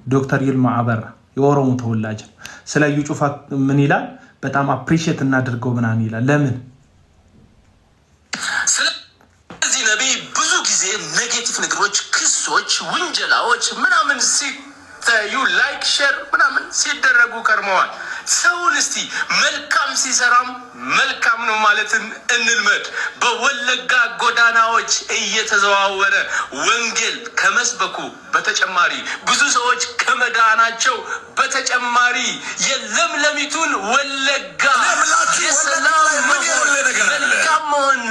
S1: ዶክተር ይልማ አበራ የኦሮሞ ተወላጅ ነው። ስለ እዩ ጩፋ ምን ይላል? በጣም አፕሪሺየት እናድርገው ምናምን ይላል። ለምን?
S2: ስለዚህ ነብይ ብዙ ጊዜ ኔጌቲቭ ነገሮች፣ ክሶች፣ ውንጀላዎች ምናምን ሲታዩ ላይክ ሼር ምናምን ሲደረጉ ከርመዋል። ሰውን እስቲ መልካም ሲሰራም መልካም ነው ማለትን እንልመድ። በወለጋ ጎዳናዎች እየተዘዋወረ ወንጌል ከመስበኩ በተጨማሪ ብዙ ሰዎች ከመዳናቸው በተጨማሪ የለምለሚቱን ወለጋ የሰላም መልካም መሆን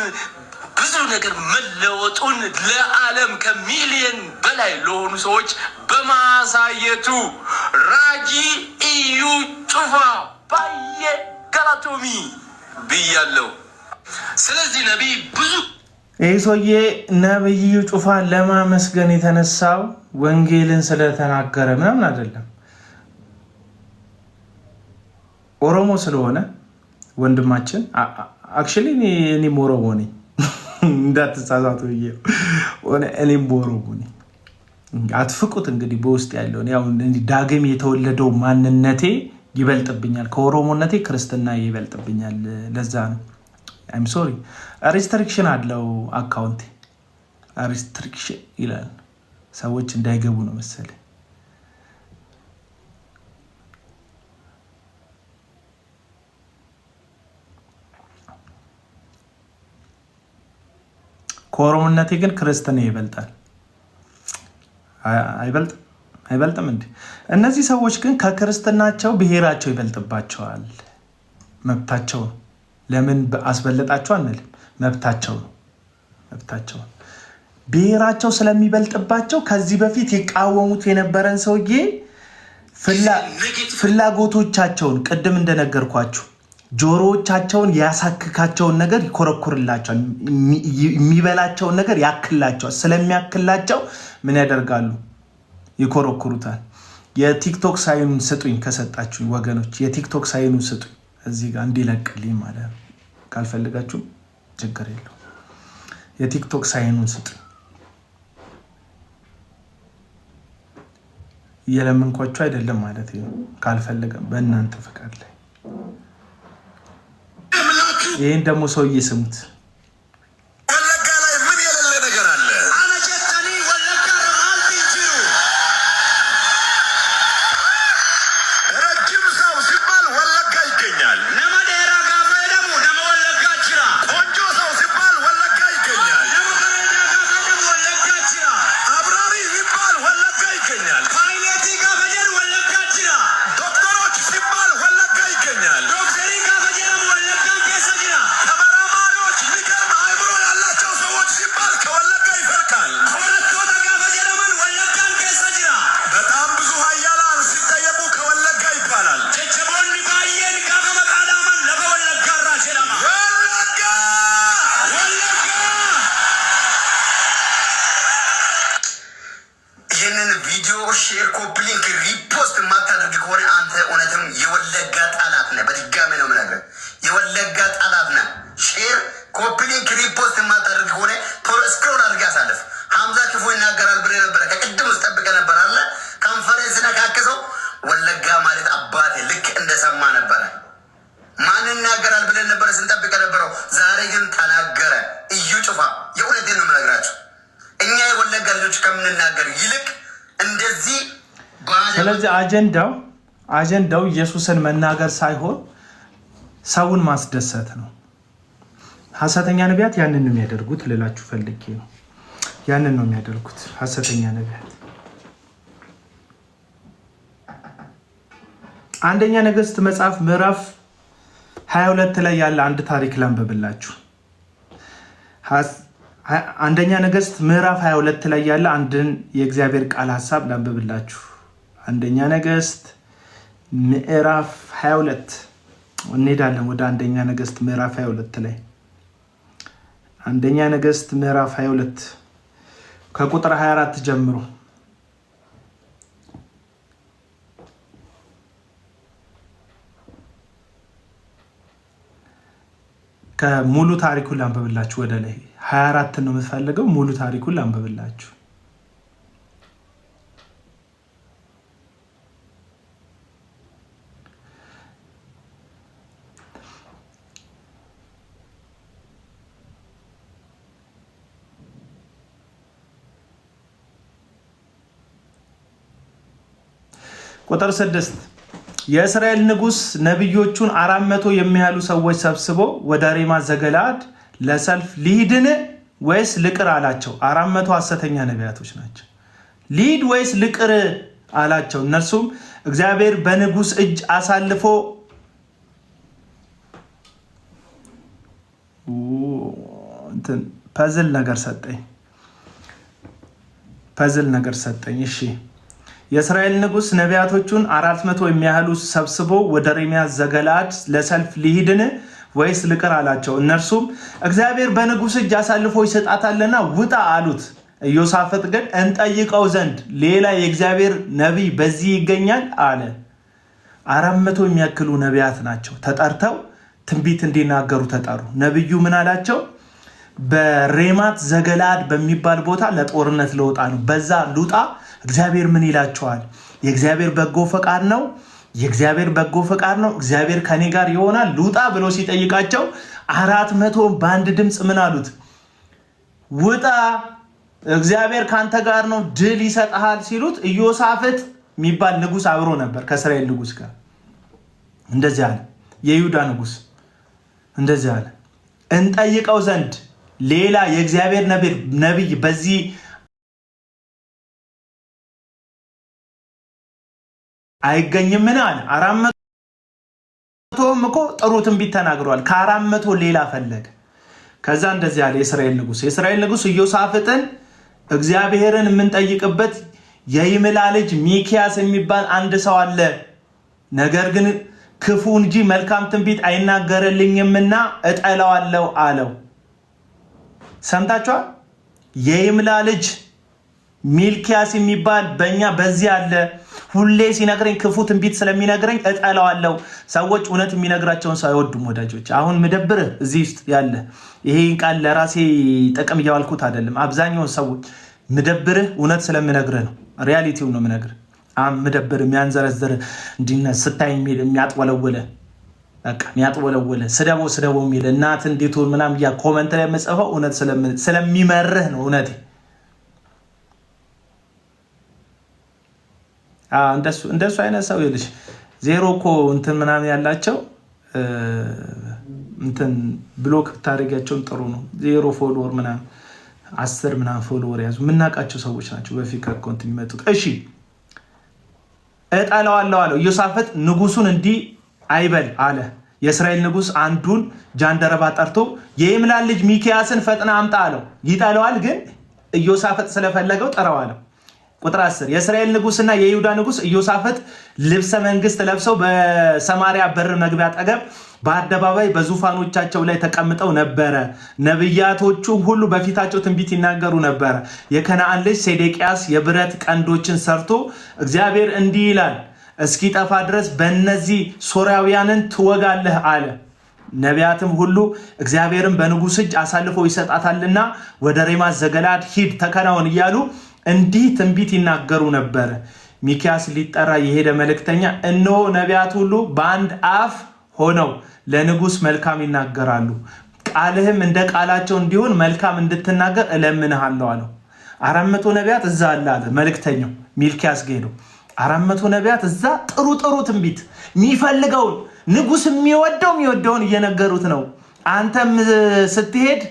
S2: ብዙ ነገር መለወጡን ለዓለም ከሚሊየን በላይ ለሆኑ ሰዎች በማሳየቱ ራጂ እዩ ጩፋ ባየ ገላቶሚ ብያለው። ስለዚህ ነቢይ ብዙ
S1: ይህ ሰውዬ ነብይ ጩፋን ለማመስገን የተነሳው ወንጌልን ስለተናገረ ምናምን አይደለም፣ ኦሮሞ ስለሆነ ወንድማችን። አክቹሊ እኔም ኦሮሞ ነኝ እንዳትሳሳቱ ብዬ እኔም ኦሮሞ ነኝ። አትፍቁት እንግዲህ በውስጥ ያለውን ያው ዳግም የተወለደው ማንነቴ ይበልጥብኛል፣ ከኦሮሞነቴ ክርስትና ይበልጥብኛል። ለዛ ነው አይም ሶሪ። ሪስትሪክሽን አለው አካውንት ሪስትሪክሽን ይላል። ሰዎች እንዳይገቡ ነው መሰለኝ። ከኦሮሞነቴ ግን ክርስትና ይበልጣል። አይበልጥም እንዴ? እነዚህ ሰዎች ግን ከክርስትናቸው ብሔራቸው ይበልጥባቸዋል። መብታቸው ነው። ለምን አስበለጣቸው አንልም። መብታቸው ነው። ብሔራቸው ስለሚበልጥባቸው ከዚህ በፊት የቃወሙት የነበረን ሰውዬ ፍላጎቶቻቸውን ቅድም እንደነገርኳችሁ ጆሮዎቻቸውን ያሳክካቸውን ነገር ይኮረኩርላቸዋል። የሚበላቸውን ነገር ያክላቸዋል። ስለሚያክላቸው ምን ያደርጋሉ? ይኮረኩሩታል። የቲክቶክ ሳይኑን ስጡኝ ከሰጣችሁኝ ወገኖች፣ የቲክቶክ ሳይኑን ስጡኝ እዚህ ጋር እንዲለቅልኝ ማለት ነው። ካልፈልጋችሁ ችግር የለው። የቲክቶክ ሳይኑን ስጡኝ። እየለመንኳችሁ አይደለም ማለት ነው። ካልፈለገም በእናንተ ፈቃድ ላይ ይህን ደግሞ ሰውዬ ስሙት።
S2: ወለጋ ላይ ምን የሌለ ነገር አለ? ረጅም ሰው ሲባል ወለጋ ይገኛል። ቆንጆ ሰው ሲባል ወለጋ ይገኛል። አብራሪ ሲባል ወለጋ ይገኛል። ዶክተሮች ሲባል ወለጋ ይገኛል። ይህንን ቪዲዮ ሼር፣ ኮፒ ሊንክ፣ ሪፖስት የማታደርግ ከሆነ አንተ እውነትም የወለጋ ጠላት ነህ። በድጋሚ ነው የምነግርህ፣ የወለጋ ጠላት ነህ። ሼር፣ ኮፒ ሊንክ፣ ሪፖስት የማታደርግ ከሆነ ቶሎ ስክሮል አድርገህ አሳልፍ። ሀምዛ ክፉ ይናገራል ብለህ ነበረ፣ ከቅድም ውስጥ ጠብቀህ ነበር አለ ኮንፈረንስ ነካክሰው። ወለጋ ማለት አባቴ ልክ እንደሰማ ነበረ። ማን ይናገራል ብለን ነበረ ስንጠብቀ ነበረው። ዛሬ ግን ተናገረ። እዩ ጩፋ፣ የእውነቴን ነው የምነግራቸው። እኛ የወለጋ ልጆች ከምንናገር ይልቅ እንደዚህ።
S1: ስለዚህ አጀንዳው ኢየሱስን መናገር ሳይሆን ሰውን ማስደሰት ነው። ሐሰተኛ ነቢያት ያንን ነው የሚያደርጉት ልላችሁ ፈልጌ ነው። ያንን ነው የሚያደርጉት ሐሰተኛ ነቢያት። አንደኛ ነገሥት መጽሐፍ ምዕራፍ 22 ላይ ያለ አንድ ታሪክ ላንብብላችሁ። አንደኛ ነገሥት ምዕራፍ 22 ላይ ያለ አንድን የእግዚአብሔር ቃል ሐሳብ ላንብብላችሁ። አንደኛ ነገሥት ምዕራፍ 22 እንሄዳለን። ወደ አንደኛ ነገሥት ምዕራፍ 22 ላይ አንደኛ ነገሥት ምዕራፍ 22 ከቁጥር 24 ጀምሮ ከሙሉ ታሪኩን ላንብብላችሁ። ወደ ላይ 24 ነው የምትፈልገው። ሙሉ ታሪኩን ላንብብላችሁ። ቁጥር 6 የእስራኤል ንጉሥ ነቢዮቹን 400 የሚያሉ ሰዎች ሰብስቦ ወደ ሬማት ዘገለዓድ ለሰልፍ ልሂድን ወይስ ልቅር አላቸው። 400 ሐሰተኛ ነቢያቶች ናቸው። ልሂድ ወይስ ልቅር አላቸው። እነርሱም እግዚአብሔር በንጉሥ እጅ አሳልፎ ፐዝል ነገር ሰጠኝ። እሺ የእስራኤል ንጉሥ ነቢያቶቹን 400 የሚያህሉ ሰብስቦ ወደ ሬማት ዘገለዓድ ለሰልፍ ልሂድን ወይስ ልቅር አላቸው። እነርሱም እግዚአብሔር በንጉሥ እጅ አሳልፎ ይሰጣታልና ውጣ አሉት። ኢዮሳፍጥ ግን እንጠይቀው ዘንድ ሌላ የእግዚአብሔር ነቢይ በዚህ ይገኛል አለ። 400 የሚያክሉ ነቢያት ናቸው ተጠርተው ትንቢት እንዲናገሩ ተጠሩ። ነቢዩ ምን አላቸው? በሬማት ዘገላድ በሚባል ቦታ ለጦርነት ልወጣ ነው፣ በዛ ልውጣ፣ እግዚአብሔር ምን ይላቸዋል? የእግዚአብሔር በጎ ፈቃድ ነው፣ የእግዚአብሔር በጎ ፈቃድ ነው፣ እግዚአብሔር ከኔ ጋር ይሆናል፣ ልውጣ ብሎ ሲጠይቃቸው 400 በአንድ ድምፅ ምን አሉት? ውጣ፣ እግዚአብሔር ካንተ ጋር ነው፣ ድል ይሰጥሃል ሲሉት ኢዮሳፍጥ የሚባል ንጉሥ አብሮ ነበር ከእስራኤል ንጉሥ ጋር። እንደዚህ አለ የይሁዳ ንጉሥ፣ እንደዚህ አለ እንጠይቀው ዘንድ ሌላ የእግዚአብሔር ነቢይ በዚህ አይገኝምን አለ። 400ም እኮ ጥሩ ትንቢት ተናግረዋል። ከ400 ሌላ ፈለገ። ከዛ እንደዚህ አለ የእስራኤል ንጉሥ ኢዮሳፍጥን እግዚአብሔርን የምንጠይቅበት የይምላ ልጅ ሚክያስ የሚባል አንድ ሰው አለ፣ ነገር ግን ክፉ እንጂ መልካም ትንቢት አይናገርልኝምና እጠላዋለሁ አለው። ሰምታችኋል? የይምላ ልጅ ሚልኪያስ የሚባል በእኛ በዚህ አለ፣ ሁሌ ሲነግረኝ ክፉ ትንቢት ስለሚነግረኝ እጠላዋለሁ። ሰዎች እውነት የሚነግራቸውን ሰው አይወዱም ወዳጆች። አሁን ምደብርህ እዚህ ውስጥ ያለ ይሄ ቃል ለራሴ ጥቅም እያዋልኩት አይደለም። አብዛኛውን ሰዎች ምደብርህ እውነት ስለምነግርህ ነው። ሪያሊቲው ነው ምነግርህ። ምደብር የሚያንዘረዝር እንዲነ ስታይ የሚያጥወለውለ በቃ የሚያጥወለውለ ስደቦ የሚል እናት እንዴት ሆን ምናምን ያ ኮመንት ላይ የምጽፈው እውነት ስለሚመርህ ነው። እውነቴ እንደሱ አይነት ሰው ይልሽ ዜሮ እኮ እንትን ምናምን ያላቸው እንትን ብሎክ ብታደርጊያቸውን ጥሩ ነው። ዜሮ ፎሎወር ምናምን 10 ምናምን ፎሎወር ያዙ የምናውቃቸው ሰዎች ናቸው በፊክ አካውንት የሚመጡት። እሺ እጠላዋለሁ አለው። ኢዮሳፍጥ ንጉሱን እንዲህ አይበል አለ። የእስራኤል ንጉስ አንዱን ጃንደረባ ጠርቶ የይምላን ልጅ ሚክያስን ፈጥና አምጣ አለው። ይጠላዋል፣ ግን ኢዮሳፍጥ ስለፈለገው ጠራው አለው። ቁጥር 10 የእስራኤል ንጉስና የይሁዳ ንጉስ ኢዮሳፍጥ ልብሰ መንግስት ለብሰው በሰማሪያ በር መግቢያ አጠገብ በአደባባይ በዙፋኖቻቸው ላይ ተቀምጠው ነበረ። ነቢያቶቹ ሁሉ በፊታቸው ትንቢት ይናገሩ ነበረ። የከነዓን ልጅ ሴዴቅያስ የብረት ቀንዶችን ሰርቶ እግዚአብሔር እንዲህ ይላል እስኪጠፋ ድረስ በእነዚህ ሶርያውያንን ትወጋለህ አለ። ነቢያትም ሁሉ እግዚአብሔርን በንጉሥ እጅ አሳልፎ ይሰጣታልና ወደ ሬማት ዘገላድ ሂድ ተከናወን እያሉ እንዲህ ትንቢት ይናገሩ ነበረ። ሚክያስ ሊጠራ የሄደ መልእክተኛ እነሆ ነቢያት ሁሉ በአንድ አፍ ሆነው ለንጉሥ መልካም ይናገራሉ፣ ቃልህም እንደ ቃላቸው እንዲሆን መልካም እንድትናገር እለምንሃለሁ አለው። 400 ነቢያት እዛ አለ መልእክተኛው ሚልኪያስ ሄደው 400 ነቢያት እዛ ጥሩ ትንቢት የሚፈልገውን ንጉሥ የሚወደውን እየነገሩት ነው። አንተም ስትሄድ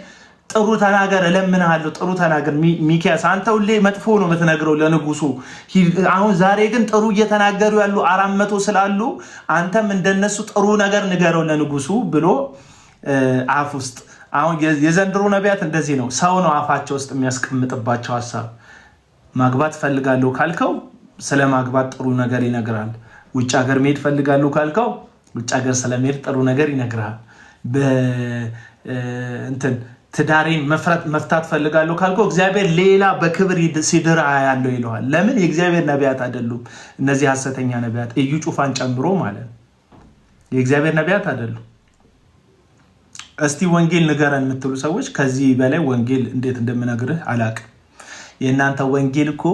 S1: ጥሩ ተናገር እለምንሃለሁ፣ ጥሩ ተናገር ሚክያስ። አንተ ሁሌ መጥፎ ነው የምትነግረው ለንጉሱ። አሁን ዛሬ ግን ጥሩ እየተናገሩ ያሉ 400 ስላሉ አንተም እንደነሱ ጥሩ ነገር ንገረው ለንጉሱ ብሎ አፍ ውስጥ። አሁን የዘንድሮ ነቢያት እንደዚህ ነው። ሰው ነው አፋቸው ውስጥ የሚያስቀምጥባቸው ሀሳብ። ማግባት ፈልጋለሁ ካልከው ስለ ማግባት ጥሩ ነገር ይነግራል። ውጭ ሀገር መሄድ ፈልጋለሁ ካልከው ውጭ ሀገር ስለመሄድ ጥሩ ነገር ይነግራል። እንትን ትዳሬን መፍታት ፈልጋለሁ ካልከው እግዚአብሔር ሌላ በክብር ሲድር ያለው ይለዋል። ለምን? የእግዚአብሔር ነቢያት አይደሉም እነዚህ ሐሰተኛ ነቢያት፣ እዩ ጩፋን ጨምሮ ማለት ነው። የእግዚአብሔር ነቢያት አይደሉም። እስቲ ወንጌል ንገረን የምትሉ ሰዎች ከዚህ በላይ ወንጌል እንዴት እንደምነግርህ አላቅም። የእናንተ ወንጌል እኮ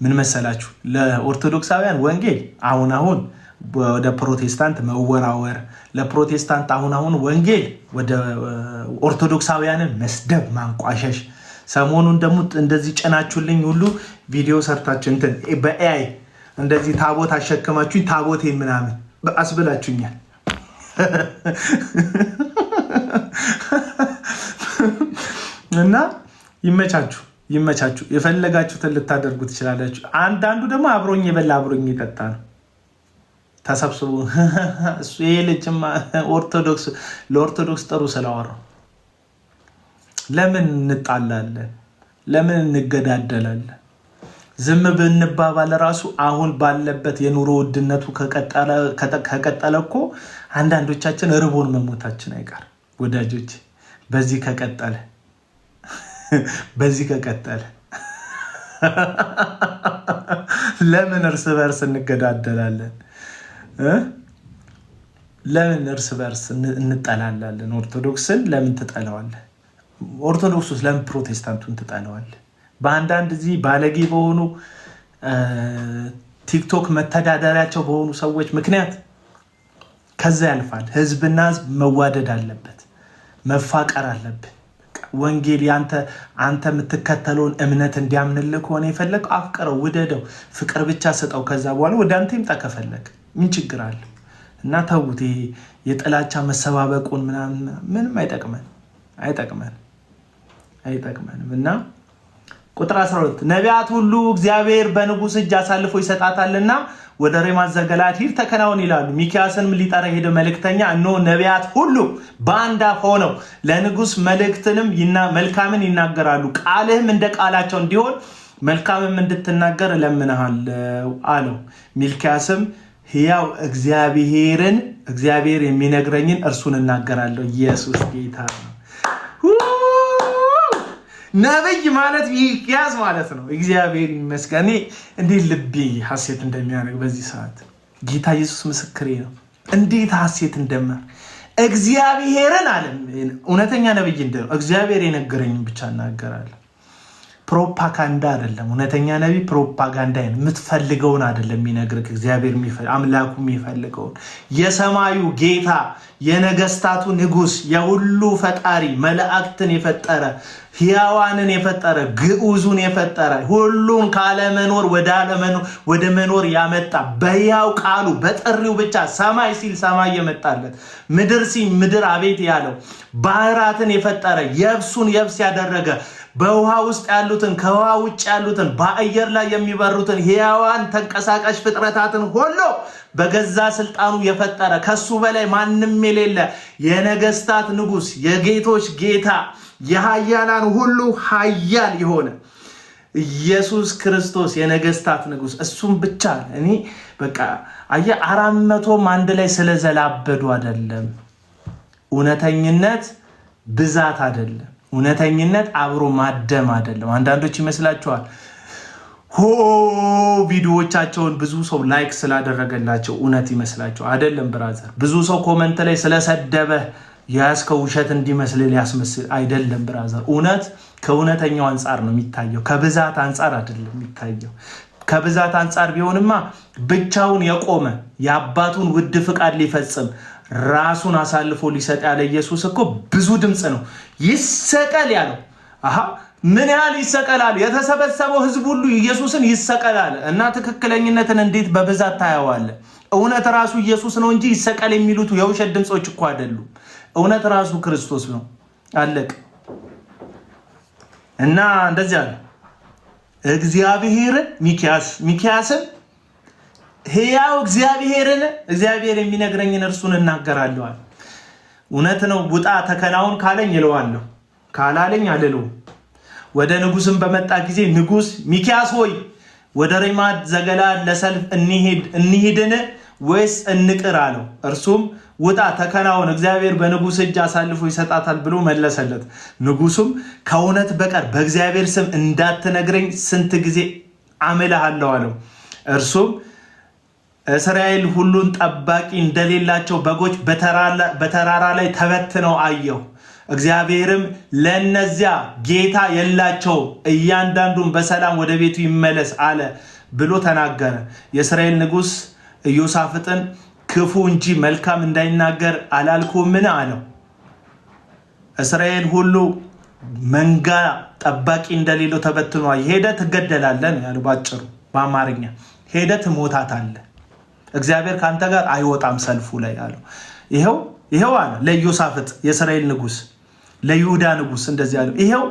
S1: ምን መሰላችሁ? ለኦርቶዶክሳውያን ወንጌል አሁን ወደ ፕሮቴስታንት መወራወር፣ ለፕሮቴስታንት አሁን ወንጌል ወደ ኦርቶዶክሳውያንን መስደብ፣ ማንቋሸሽ። ሰሞኑን ደግሞ እንደዚህ ጭናችሁልኝ ሁሉ ቪዲዮ ሰርታችሁ እንትን በኤአይ እንደዚህ ታቦት አሸከማችሁኝ ታቦቴን ምናምን አስብላችሁኛል። እና ይመቻችሁ የፈለጋችሁትን ልታደርጉ ትችላላችሁ። አንዳንዱ ደግሞ አብሮኝ የበላ አብሮኝ የጠጣ ነው። ተሰብስቡ እሱ ይሄ ልጅማ ለኦርቶዶክስ ጥሩ ስላወራው ለምን እንጣላለን? ለምን እንገዳደላለን? ዝም ብንባባል ራሱ አሁን ባለበት የኑሮ ውድነቱ ከቀጠለ እኮ አንዳንዶቻችን ርቦን መሞታችን አይቀር ወዳጆች። በዚህ ከቀጠለ ለምን እርስ በርስ እንገዳደላለን? ለምን እርስ በርስ እንጠላላለን? ኦርቶዶክስን ለምን ትጠላዋለህ? ኦርቶዶክሱስ ለምን ፕሮቴስታንቱን ትጠላዋለህ? በአንዳንድ እዚህ ባለጌ በሆኑ ቲክቶክ መተዳደሪያቸው በሆኑ ሰዎች ምክንያት ከዛ ያልፋል። ህዝብና ህዝብ መዋደድ አለበት፣ መፋቀር አለብን። ወንጌል አንተ የምትከተለውን እምነት እንዲያምንልህ ከሆነ የፈለግ አፍቅረው፣ ውደደው፣ ፍቅር ብቻ ስጠው። ከዛ በኋላ ወደ አንተ ይምጣ ከፈለግ ምን ችግር አለ? እና ተውት። ይሄ የጥላቻ መሰባበቁን ምንም አይጠቅመንም። እና ቁጥር 12 ነቢያት ሁሉ እግዚአብሔር በንጉሥ እጅ አሳልፎ ይሰጣታልና ወደ ሬማት ዘገለዓድ ሂድ ተከናወን ይላሉ። ሚክያስንም ሊጠራ ሄደ መልእክተኛ እነሆ ነቢያት ሁሉ በአንድ አፍ ሆነው ለንጉሥ መልካምን ይናገራሉ፣ ቃልህም እንደ ቃላቸው እንዲሆን መልካምም እንድትናገር እለምንሃለሁ አለው። ሚልክያስም ሕያው እግዚአብሔር የሚነግረኝን እርሱን እናገራለሁ። ኢየሱስ ጌታ ነው። ነብይ ማለት ሚክያስ ማለት ነው። እግዚአብሔር ይመስገን። እንዴት ልቤ ሐሴት እንደሚያደርግ በዚህ ሰዓት ጌታ ኢየሱስ ምስክሬ ነው። እንዴት ሐሴት እግዚአብሔርን አለ እውነተኛ ነብይ እንደው እግዚአብሔር የነገረኝን ብቻ እናገራለሁ። ፕሮፓጋንዳ አይደለም። እውነተኛ ነብይ ፕሮፓጋንዳ የምትፈልገውን አይደለም የሚነግርህ። እግዚአብሔር አምላኩ የሚፈልገውን የሰማዩ ጌታ የነገስታቱ ንጉስ የሁሉ ፈጣሪ መላእክትን የፈጠረ ሕያዋንን የፈጠረ ግዑዙን የፈጠረ ሁሉን ካለመኖር ወደ መኖር ያመጣ በሕያው ቃሉ በጥሪው ብቻ ሰማይ ሲል ሰማይ የመጣለት ምድር ሲል ምድር አቤት ያለው ባህራትን የፈጠረ የብሱን የብስ ያደረገ በውሃ ውስጥ ያሉትን ከውሃ ውጭ ያሉትን በአየር ላይ የሚበሩትን ሕያዋን ተንቀሳቃሽ ፍጥረታትን ሁሉ በገዛ ስልጣኑ የፈጠረ ከሱ በላይ ማንም የሌለ የነገስታት ንጉስ የጌቶች ጌታ የኃያላን ሁሉ ኃያል የሆነ ኢየሱስ ክርስቶስ የነገስታት ንጉስ እሱም ብቻ እኔ በቃ 400 አንድ ላይ ስለዘላበዱ አይደለም። እውነተኝነት ብዛት አይደለም። እውነተኝነት አብሮ ማደም አይደለም። አንዳንዶች ይመስላችኋል ቪዲዮዎቻቸውን ብዙ ሰው ላይክ ስላደረገላቸው እውነት ይመስላቸው አይደለም። ብራዘር ብዙ ሰው ኮመንት ላይ ስለሰደበ ያስከው ውሸት እንዲመስል ሊያስመስል አይደለም። ብራዘር እውነት ከእውነተኛው አንፃር ነው የሚታየው፣ ከብዛት አንፃር አይደለም የሚታየው። ከብዛት አንፃር ቢሆንማ ብቻውን የቆመ የአባቱን ውድ ፍቃድ ሊፈጽም ራሱን አሳልፎ ሊሰጥ ያለ ኢየሱስ እኮ ብዙ ድምጽ ነው ይሰቀል ያለው። ምን ያህል ይሰቀላል? የተሰበሰበው ህዝብ ሁሉ ኢየሱስን ይሰቀላል። እና ትክክለኝነትን እንዴት በብዛት ታያዋለ? እውነት ራሱ ኢየሱስ ነው እንጂ ይሰቀል የሚሉት የውሸት ድምጾች እኮ አይደሉም። እውነት ራሱ ክርስቶስ ነው። አለቅ እና እንደዚህ አለ እግዚአብሔርን ሚክያስን ሕያው እግዚአብሔር የሚነግረኝን እርሱን እናገራለሁ። እውነት ነው። ውጣ ተከናውን ካለኝ እለዋለሁ፣ ካላለኝ አልለውም። ወደ ንጉስም በመጣ ጊዜ ንጉስ ሚክያስ ሆይ ወደ ሬማት ዘገለዓድ ለሰልፍ እንሂድን ወይስ እንቅር አለው። እርሱም ውጣ ተከናውን፣ እግዚአብሔር በንጉስ እጅ አሳልፎ ይሰጣታል ብሎ መለሰለት። ንጉሱም ከእውነት በቀር በእግዚአብሔር ስም እንዳትነግረኝ ስንት ጊዜ አምልሃለሁ አለው። እርሱም እስራኤል ሁሉን ጠባቂ እንደሌላቸው በጎች በተራራ ላይ ተበትነው አየሁ። እግዚአብሔርም ለነዚያ ጌታ የላቸው፣ እያንዳንዱን በሰላም ወደ ቤቱ ይመለስ አለ ብሎ ተናገረ። የእስራኤል ንጉስ ኢዮሳፍጥን ክፉ እንጂ መልካም እንዳይናገር አላልኩምን አለው። እስራኤል ሁሉ መንጋ ጠባቂ እንደሌለው ተበትኗል። ሄደ ትገደላለህ ነው ያለው። ባጭሩ በአማርኛ ሄደ ትሞታታለህ፣ እግዚአብሔር ካንተ ጋር አይወጣም ሰልፉ ላይ አለው። ይሄው አለ ለኢዮሳፍጥ የእስራኤል ንጉስ ለይሁዳ ንጉስ እንደዚህ አለው። ይሄው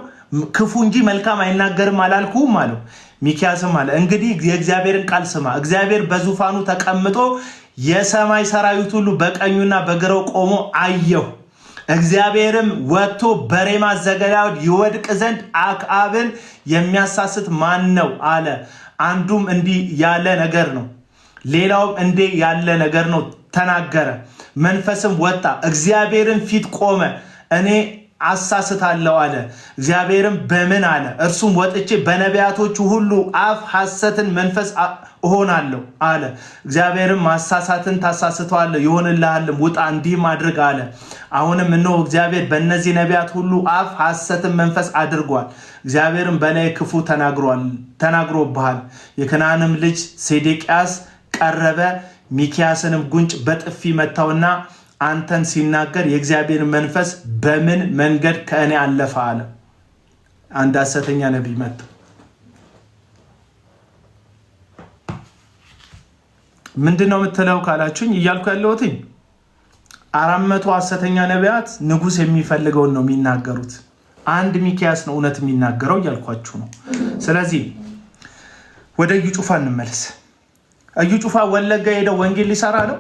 S1: ክፉ እንጂ መልካም አይናገርም አላልኩም አለው። ሚክያስም አለ እንግዲህ የእግዚአብሔርን ቃል ስማ። እግዚአብሔር በዙፋኑ ተቀምጦ የሰማይ ሰራዊት ሁሉ በቀኙና በግራው ቆሞ አየሁ። እግዚአብሔርም ወጥቶ በሬማ ዘገለዓድ ይወድቅ ዘንድ አክዓብን የሚያሳስት ማን ነው አለ። አንዱም እንዲህ ያለ ነገር ነው፣ ሌላውም እንዲህ ያለ ነገር ነው ተናገረ። መንፈስም ወጣ፣ እግዚአብሔርን ፊት ቆመ። እኔ አሳስታለሁ አለ። እግዚአብሔርም በምን አለ? እርሱም ወጥቼ በነቢያቶቹ ሁሉ አፍ ሐሰትን መንፈስ እሆናለሁ አለ። እግዚአብሔርም ማሳሳትን ታሳስተዋለህ፣ ይሆንልሃልም፣ ውጣ እንዲህም አድርግ አለ። አሁንም እነሆ እግዚአብሔር በእነዚህ ነቢያት ሁሉ አፍ ሐሰትን መንፈስ አድርጓል። እግዚአብሔርም በላይ ክፉ ተናግሮብሃል። የከነዓናም ልጅ ሴዴቅያስ ቀረበ፣ ሚክያስንም ጉንጭ በጥፊ መታውና አንተን ሲናገር የእግዚአብሔር መንፈስ በምን መንገድ ከእኔ አለፈ አለ። አንድ ሐሰተኛ ነቢይ መጣ። ምንድነው የምትለው ካላችሁኝ፣ እያልኩ ያለሁት 400 ሐሰተኛ ነቢያት ንጉስ የሚፈልገውን ነው የሚናገሩት። አንድ ሚክያስ ነው እውነት የሚናገረው እያልኳችሁ ነው። ስለዚህ ወደ እዩ ጩፋ እንመለስ። እዩ ጩፋ ወለጋ ሄደው ወንጌል ሊሰራ ነው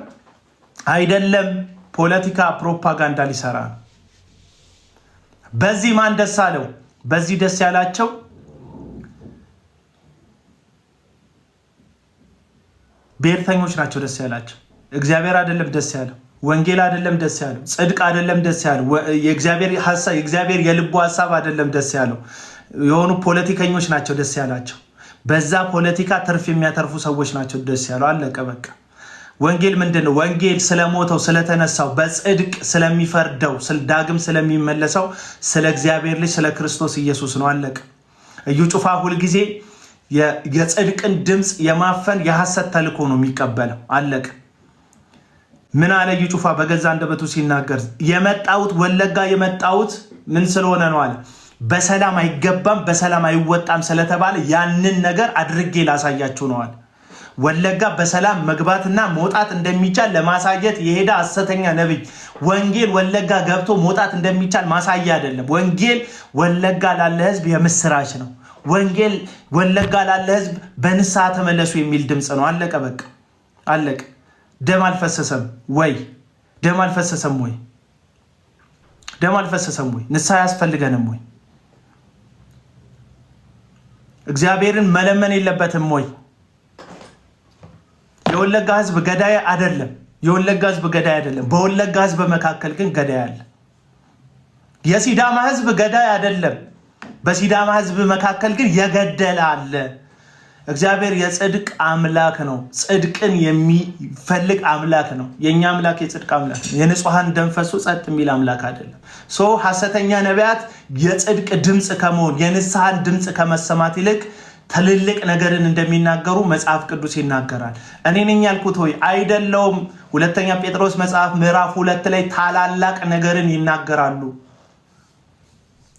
S1: አይደለም፣ ፖለቲካ ፕሮፓጋንዳ ሊሰራ ነው። በዚህ ማን ደስ አለው? በዚህ ደስ ያላቸው ብሔርተኞች ናቸው ደስ ያላቸው። እግዚአብሔር አይደለም ደስ ያለው፣ ወንጌል አይደለም ደስ ያለው፣ ጽድቅ አይደለም ደስ ያለው፣ የእግዚአብሔር ሐሳብ የእግዚአብሔር የልቡ ሐሳብ አይደለም ደስ ያለው። የሆኑ ፖለቲከኞች ናቸው ደስ ያላቸው። በዛ ፖለቲካ ትርፍ የሚያተርፉ ሰዎች ናቸው ደስ ያለው። አለቀ በቃ። ወንጌል ምንድነው? ወንጌል ስለሞተው ስለተነሳው በጽድቅ ስለሚፈርደው ዳግም ስለሚመለሰው ስለ እግዚአብሔር ልጅ ስለ ክርስቶስ ኢየሱስ ነው። አለቀ። እዩ ጩፋ ሁልጊዜ የጽድቅን ድምፅ የማፈን የሐሰት ተልእኮ ነው የሚቀበለው። አለቀ። ምን አለ እዩ ጩፋ በገዛ አንደበቱ ሲናገር? የመጣሁት ወለጋ የመጣሁት ምን ስለሆነ ነው አለ። በሰላም አይገባም በሰላም አይወጣም ስለተባለ ያንን ነገር አድርጌ ላሳያችሁ ነው አለ። ወለጋ በሰላም መግባትና መውጣት እንደሚቻል ለማሳየት የሄደ ሐሰተኛ ነብይ። ወንጌል ወለጋ ገብቶ መውጣት እንደሚቻል ማሳያ አይደለም። ወንጌል ወለጋ ላለ ህዝብ የምስራች ነው። ወንጌል ወለጋ ላለ ህዝብ በንስሐ ተመለሱ የሚል ድምጽ ነው። አለቀ በቃ አለቀ። ደም አልፈሰሰም ወይ? ደም አልፈሰሰም ወይ? ደም አልፈሰሰም ወይ? ንስሐ ያስፈልገንም ወይ? እግዚአብሔርን መለመን የለበትም ወይ? የወለጋ ህዝብ ገዳይ አይደለም። የወለጋ ህዝብ ገዳይ አይደለም። በወለጋ ህዝብ መካከል ግን ገዳይ አለ። የሲዳማ ህዝብ ገዳይ አይደለም። በሲዳማ ህዝብ መካከል ግን የገደለ አለ። እግዚአብሔር የጽድቅ አምላክ ነው። ጽድቅን የሚፈልግ አምላክ ነው። የኛ አምላክ የጽድቅ አምላክ ነው። የንጹሃን ደም ፈሶ ጸጥ የሚል አምላክ አይደለም። ሐሰተኛ ነቢያት የጽድቅ ድምጽ ከመሆን የንስሐን ድምጽ ከመሰማት ይልቅ ትልልቅ ነገርን እንደሚናገሩ መጽሐፍ ቅዱስ ይናገራል። እኔ ነኝ ያልኩት ሆይ አይደለም። ሁለተኛ ጴጥሮስ መጽሐፍ ምዕራፍ 2 ላይ ታላላቅ ነገርን ይናገራሉ።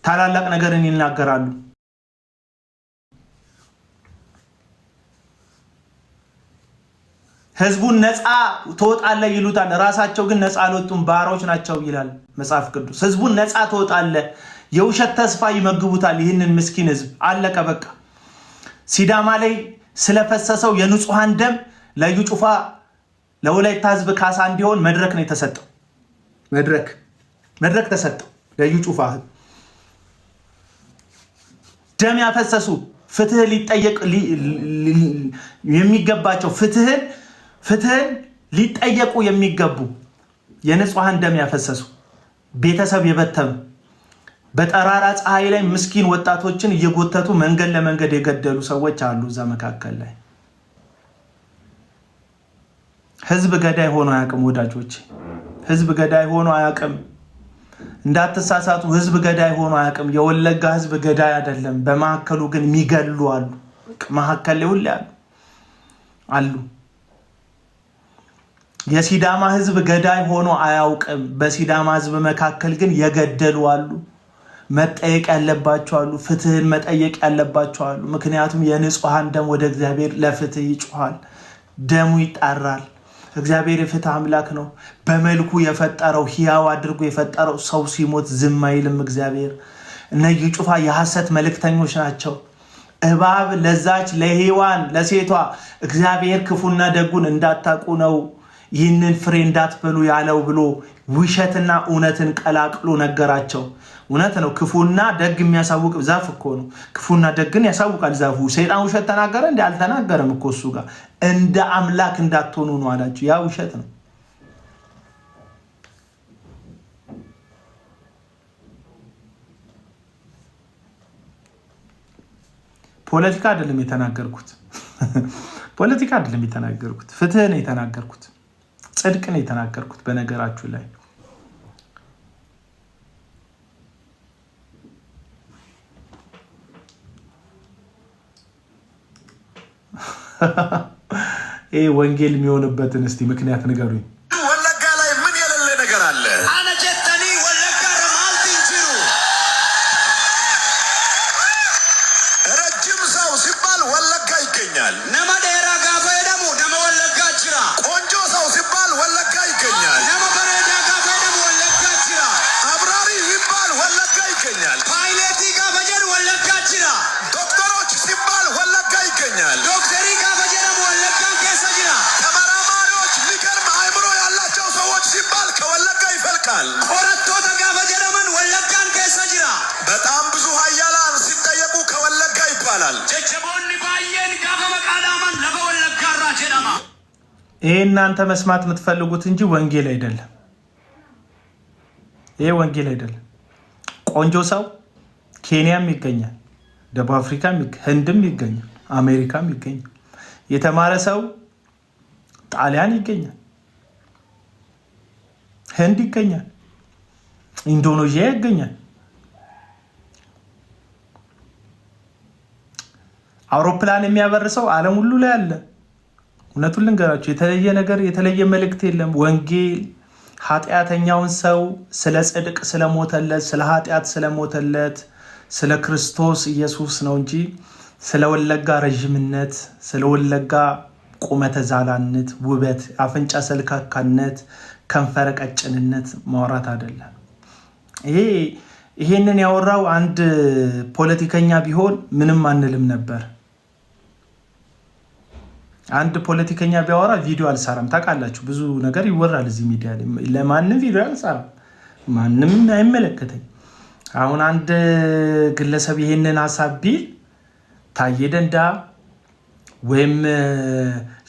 S1: ታላላቅ ነገርን ይናገራሉ። ህዝቡን ነፃ ትወጣለህ ይሉታል። ራሳቸው ግን ነፃ አልወጡም፣ ባሮች ናቸው ይላል መጽሐፍ ቅዱስ። ህዝቡን ነፃ ትወጣለህ፣ የውሸት ተስፋ ይመግቡታል ይህንን ምስኪን ህዝብ። አለቀ በቃ። ሲዳማ ላይ ስለፈሰሰው የንጹሃን ደም ለእዩ ጩፋ ለወላይታ ህዝብ ካሳ እንዲሆን መድረክ ነው የተሰጠው። መድረክ ተሰጠው ለእዩ ጩፋ። ደም ያፈሰሱ ፍትህ ሊጠየቅ የሚገባቸው ፍትህን ሊጠየቁ የሚገቡ የንጹሃን ደም ያፈሰሱ ቤተሰብ የበተኑ በጠራራ ፀሐይ ላይ ምስኪን ወጣቶችን እየጎተቱ መንገድ ለመንገድ የገደሉ ሰዎች አሉ። እዛ መካከል ላይ ህዝብ ገዳይ ሆኖ አያውቅም ወዳጆች። ህዝብ ገዳይ ሆኖ አያውቅም። እንዳትሳሳቱ፣ ህዝብ ገዳይ ሆኖ አያውቅም። የወለጋ ህዝብ ገዳይ አይደለም። በመካከሉ ግን የሚገሉ አሉ። መካከል ላይ ሁሉ አሉ። የሲዳማ ህዝብ ገዳይ ሆኖ አያውቅም። በሲዳማ ህዝብ መካከል ግን የገደሉ አሉ። መጠየቅ ያለባቸው አሉ። ፍትህን መጠየቅ ያለባቸው አሉ። ምክንያቱም የንጹሃን ደም ወደ እግዚአብሔር ለፍትህ ይጮሃል። ደሙ ይጣራል። እግዚአብሔር የፍትህ አምላክ ነው። በመልኩ የፈጠረው ሕያው አድርጎ የፈጠረው ሰው ሲሞት ዝም አይልም እግዚአብሔር። እነ እዩ ጩፋ የሐሰት መልእክተኞች ናቸው። እባብ ለዛች ለሔዋን ለሴቷ እግዚአብሔር ክፉና ደጉን እንዳታውቁ ነው ይህንን ፍሬ እንዳትበሉ ያለው ብሎ ውሸትና እውነትን ቀላቅሎ ነገራቸው። እውነት ነው። ክፉና ደግ የሚያሳውቅ ዛፍ እኮ ነው። ክፉና ደግን ያሳውቃል ዛፉ። ሰይጣን ውሸት ተናገረ እንዴ? አልተናገረም እኮ እሱ ጋር እንደ አምላክ እንዳትሆኑ ነው አላችሁ። ያ ውሸት ነው። ፖለቲካ አይደለም የተናገርኩት። ፖለቲካ አይደለም የተናገርኩት። ፍትህ ነው የተናገርኩት። ጽድቅ ነው የተናገርኩት። በነገራችሁ ላይ ይሄ ወንጌል የሚሆንበትን እስቲ ምክንያት ንገሩኝ።
S2: ወለጋ ላይ ምን የሌለ ነገር አለ? አነጀተኒ ወለጋ ረማልቲ እንጂሩ ረጅም ሰው ሲባል ወለጋ ይገኛል። ነመ ዴራ ጋፈ ደሙ ነመ ወለጋ ጅራ። ቆንጆ ሰው ሲባል ወለጋ ይገኛል። ነመ በሬዳ ጋፈ ደሙ ወለጋ ጅራ። አብራሪ ሲባል ወለጋ ይገኛል። ፓይሌቲ ጋፈ ጀር ወለጋ ጅራ። ዶክተሮች ሲባል ወለጋ ይገኛል። ዶክተሪ ጋፈ ጀር ወለጋ ከሰ ጅራ። ተመራማሪዎች የሚገርም አእምሮ ያላቸው ሰዎች ሲባል ከወለጋ ይፈልቃል። ኮረቶተ ጋፈ ጀረመን ወለጋን ከሰ ጅራ። በጣም ብዙ ሀያላን ሲጠየቁ ከወለጋ ይባላል። ጀጀቦኒ ባየን ጋፈ መቃዳማን ለፈ ወለጋ ራ ጀዳማ።
S1: ይሄ እናንተ መስማት የምትፈልጉት እንጂ ወንጌል አይደለም። ይሄ ወንጌል አይደለም። ቆንጆ ሰው ኬንያም ይገኛል፣ ደቡብ አፍሪካም፣ ህንድም ይገኛል፣ አሜሪካም ይገኛል። የተማረ ሰው ጣሊያን ይገኛል፣ ህንድ ይገኛል፣ ኢንዶኔዥያ ይገኛል። አውሮፕላን የሚያበርሰው ዓለም ሁሉ ላይ አለ። እውነቱን ልንገራቸው፣ የተለየ ነገር የተለየ መልእክት የለም። ወንጌል ኃጢአተኛውን ሰው ስለ ጽድቅ ስለሞተለት፣ ስለ ኃጢአት ስለሞተለት ስለ ክርስቶስ ኢየሱስ ነው እንጂ ስለ ወለጋ ረዥምነት፣ ስለ ወለጋ ቁመተ ዛላነት፣ ውበት፣ አፍንጫ ሰልካካነት፣ ከንፈረ ቀጭንነት ማውራት አይደለም። ይሄንን ያወራው አንድ ፖለቲከኛ ቢሆን ምንም አንልም ነበር። አንድ ፖለቲከኛ ቢያወራ ቪዲዮ አልሰራም። ታውቃላችሁ፣ ብዙ ነገር ይወራል እዚህ ሚዲያ ላይ። ለማንም ቪዲዮ አልሰራም፣ ማንም አይመለከተኝ። አሁን አንድ ግለሰብ ይሄንን ሀሳብ ቢል ታዬ ደንዳ ወይም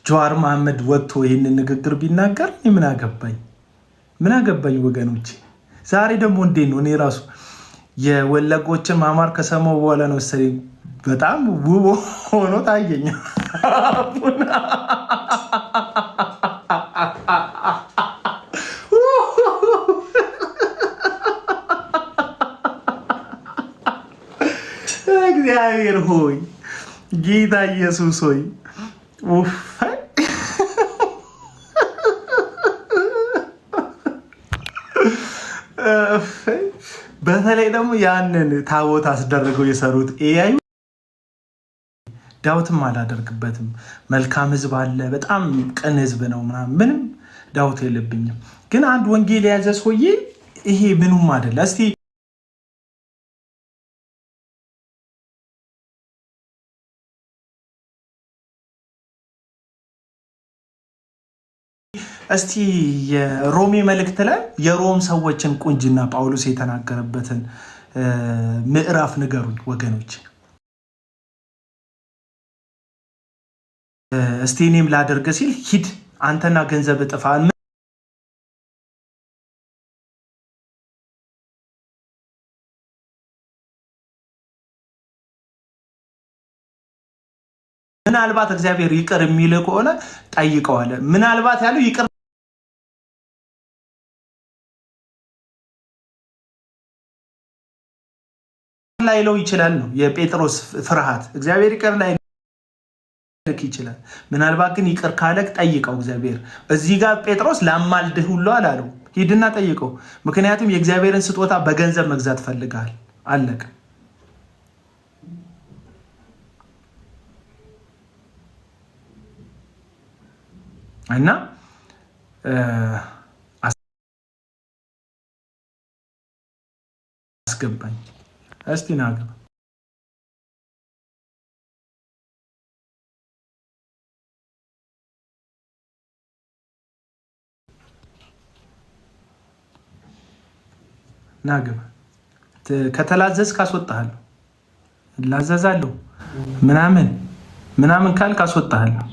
S1: ጀዋር መሐመድ ወጥቶ ይሄንን ንግግር ቢናገር ምን አገባኝ? ምን አገባኝ ወገኖቼ። ዛሬ ደግሞ እንዴት ነው እኔ ራሱ የወለጎችን ማማር ከሰማሁ በኋላ ነው መሰለኝ በጣም ውብ ሆኖ ታየኝ። እግዚአብሔር ሆይ፣ ጌታ ኢየሱስ ሆይ፣ በተለይ ደግሞ ያንን ታቦት አስደርገው የሰሩት ኤአይ ዳውትም አላደርግበትም። መልካም ህዝብ አለ፣ በጣም ቅን ህዝብ ነው ምናምን፣ ምንም ዳውት የለብኝም። ግን አንድ ወንጌል የያዘ ሰውዬ ይሄ ምኑም አይደለ። እስቲ እስቲ የሮሜ መልእክት ላይ የሮም ሰዎችን ቁንጅና ጳውሎስ የተናገረበትን ምዕራፍ ንገሩኝ ወገኖች። እስቲ እኔም ላደርግ ሲል ሂድ አንተና ገንዘብ እጥፋ። ምናልባት እግዚአብሔር ይቅር የሚል ከሆነ ጠይቀዋለ። ምናልባት ያለው ይቅር ላይለው ይችላል ነው የጴጥሮስ ፍርሃት። እግዚአብሔር ይቅር ላይ ይችላል። ምናልባት ግን ይቅር ካለክ ጠይቀው። እግዚአብሔር እዚህ ጋር ጴጥሮስ ላማልድህ ሁሉ አላለው። ሂድና ጠይቀው። ምክንያቱም የእግዚአብሔርን ስጦታ በገንዘብ መግዛት ፈልጋል። አለቀ። እና አስገባኝ እስቲ ናገር ናግባ ከተላዘዝክ አስወጣሃለሁ። ላዘዛለሁ ምናምን ካልክ አስወጣሃለሁ።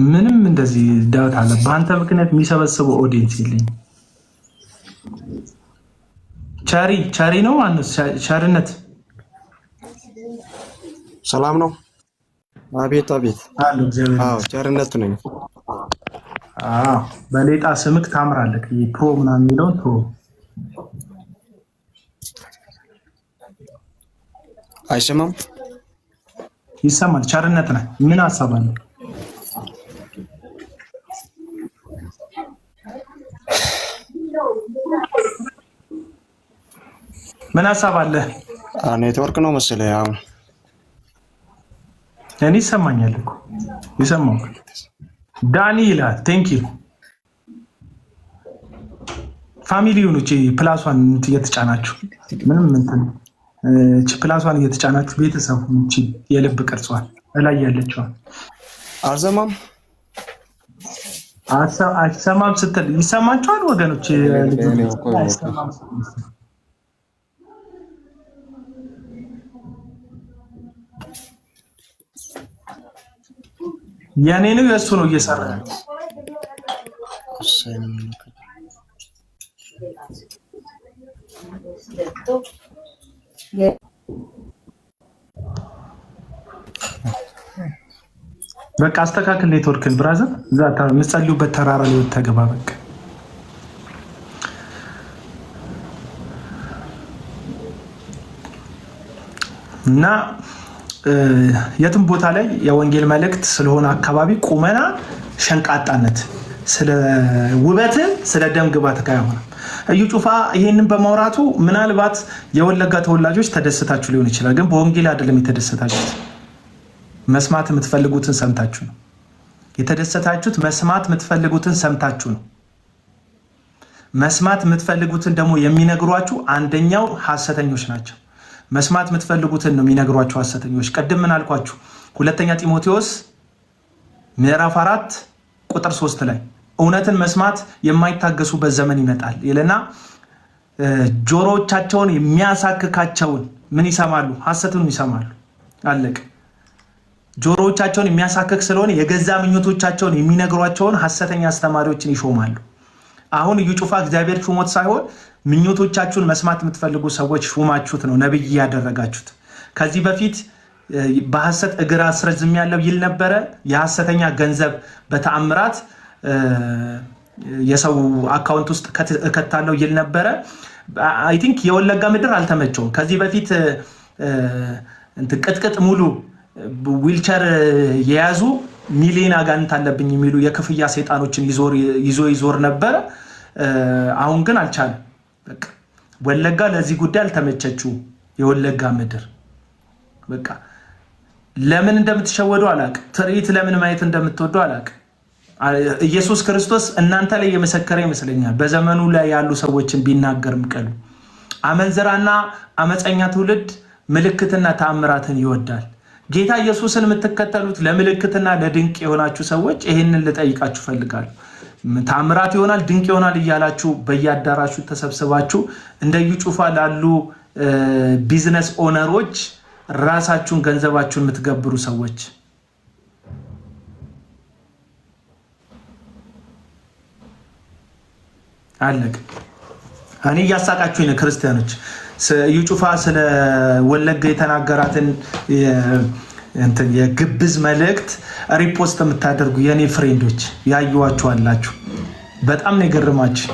S1: ምንም እንደዚህ ዳውት አለ። በአንተ ምክንያት የሚሰበስበው ኦዲየንስ የለኝም። ቻሪ ነው ቻርነት
S3: ሰላም ነው። አቤት አቤት። አዎ ቸርነቱ ነኝ።
S1: በሌጣ ስምክ ታምራለህ። ፕሮ ምናምን የሚለውን ፕሮ
S3: አይሰማም?
S1: ይሰማል። ቸርነት ነህ። ምን ሀሳብ አለ? ምን ሀሳብ አለ?
S3: ኔትወርክ ነው መሰለኝ። አሁን
S1: እኔ ይሰማኛል እኮ ይሰማው። ዳኒ ይላል ቴንክ ዩ ፋሚሊውን እቺ ፕላሷን እየተጫናችሁ ምንም እንትን እቺ ፕላሷን እየተጫናችሁ ቤተሰቡ እቺ የልብ ቅርጿን እላይ ያለችው
S3: አልሰማም
S1: አልሰማም ስትል ይሰማችኋል ወገኖች? የኔ ነው የእሱ ነው እየሰራ ነው። በቃ አስተካክል ኔትወርክን ብራዘር። እዛ የምትጸልዩበት ተራራ ላይ ተገባ በቃ። እና የትም ቦታ ላይ የወንጌል መልእክት ስለሆነ አካባቢ ቁመና፣ ሸንቃጣነት፣ ስለ ውበት፣ ስለ ደም ግባት ካይሆነ እዩ ጩፋ ይሄንን በማውራቱ ምናልባት የወለጋ ተወላጆች ተደስታችሁ ሊሆን ይችላል። ግን በወንጌል አይደለም የተደሰታችሁት። መስማት የምትፈልጉትን ሰምታችሁ ነው የተደሰታችሁት። መስማት የምትፈልጉትን ሰምታችሁ ነው። መስማት የምትፈልጉትን ደግሞ የሚነግሯችሁ አንደኛው ሐሰተኞች ናቸው። መስማት የምትፈልጉትን ነው የሚነግሯችሁ ሐሰተኞች። ቀደም ምን አልኳችሁ? ሁለተኛ ጢሞቴዎስ ምዕራፍ 4 ቁጥር 3 ላይ እውነትን መስማት የማይታገሱበት ዘመን ይመጣል ይለና ጆሮዎቻቸውን የሚያሳክካቸውን ምን ይሰማሉ? ሐሰቱን ይሰማሉ። አለቅ ጆሮዎቻቸውን የሚያሳክክ ስለሆነ የገዛ ምኞቶቻቸውን የሚነግሯቸውን ሐሰተኛ አስተማሪዎችን ይሾማሉ። አሁን እዩ ጩፋ እግዚአብሔር ሹሞት ሳይሆን ምኞቶቻችሁን መስማት የምትፈልጉ ሰዎች ሹማችሁት ነው ነብይ ያደረጋችሁት። ከዚህ በፊት በሐሰት እግር አስረዝም ያለው ይል ነበረ። የሐሰተኛ ገንዘብ በተአምራት የሰው አካውንት ውስጥ እከታለው ይል ነበረ። አይ ቲንክ የወለጋ ምድር አልተመቸውም። ከዚህ በፊት ቅጥቅጥ ሙሉ ዊልቸር የያዙ ሚሊዮን አጋንንት አለብኝ የሚሉ የክፍያ ሰይጣኖችን ይዞር ነበረ። አሁን ግን አልቻለም። በቃ ወለጋ ለዚህ ጉዳይ አልተመቸችው። የወለጋ ምድር በቃ ለምን እንደምትሸወዱ አላቅ። ትርኢት ለምን ማየት እንደምትወዱ አላቅ። ኢየሱስ ክርስቶስ እናንተ ላይ የመሰከረ ይመስለኛል። በዘመኑ ላይ ያሉ ሰዎችን ቢናገርም ቀሉ አመንዝራና አመፀኛ ትውልድ ምልክትና ተአምራትን ይወዳል። ጌታ ኢየሱስን የምትከተሉት ለምልክትና ለድንቅ የሆናችሁ ሰዎች ይሄንን ልጠይቃችሁ ፈልጋለሁ። ተአምራት ይሆናል ድንቅ ይሆናል እያላችሁ በየአዳራሹ ተሰብስባችሁ እንደ እዩ ጩፋ ላሉ ቢዝነስ ኦነሮች ራሳችሁን ገንዘባችሁን የምትገብሩ ሰዎች አለቅ። እኔ እያሳቃችሁኝ ነው ክርስቲያኖች። እዩ ጩፋ ስለ ወለጋ የተናገራትን የግብዝ መልእክት ሪፖስት የምታደርጉ የኔ ፍሬንዶች ያዩዋችሁ አላችሁ። በጣም ነው የገረማችሁ።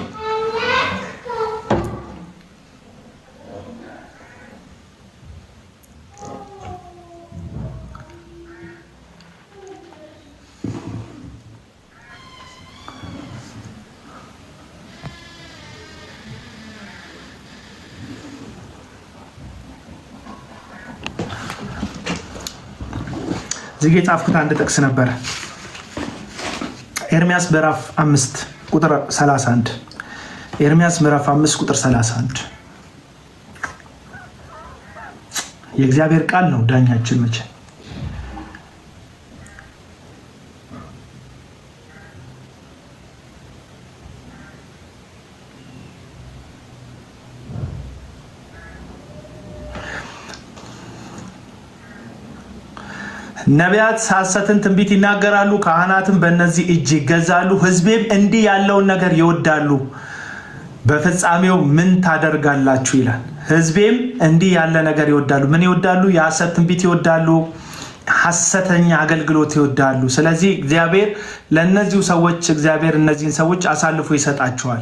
S1: እዚህ የጻፍኩት አንድ ጥቅስ ነበር። ኤርሚያስ ምዕራፍ 5 ቁጥር 31 ኤርሚያስ ምዕራፍ 5 ቁጥር 31 የእግዚአብሔር ቃል ነው ዳኛችን መቼ ነቢያት ሐሰትን ትንቢት ይናገራሉ፣ ካህናትም በእነዚህ እጅ ይገዛሉ፣ ሕዝቤም እንዲህ ያለውን ነገር ይወዳሉ፣ በፍጻሜው ምን ታደርጋላችሁ ይላል። ሕዝቤም እንዲህ ያለ ነገር ይወዳሉ። ምን ይወዳሉ? የሐሰት ትንቢት ይወዳሉ፣ ሐሰተኛ አገልግሎት ይወዳሉ። ስለዚህ እግዚአብሔር ለእነዚሁ ሰዎች እግዚአብሔር እነዚህን ሰዎች አሳልፎ ይሰጣቸዋል።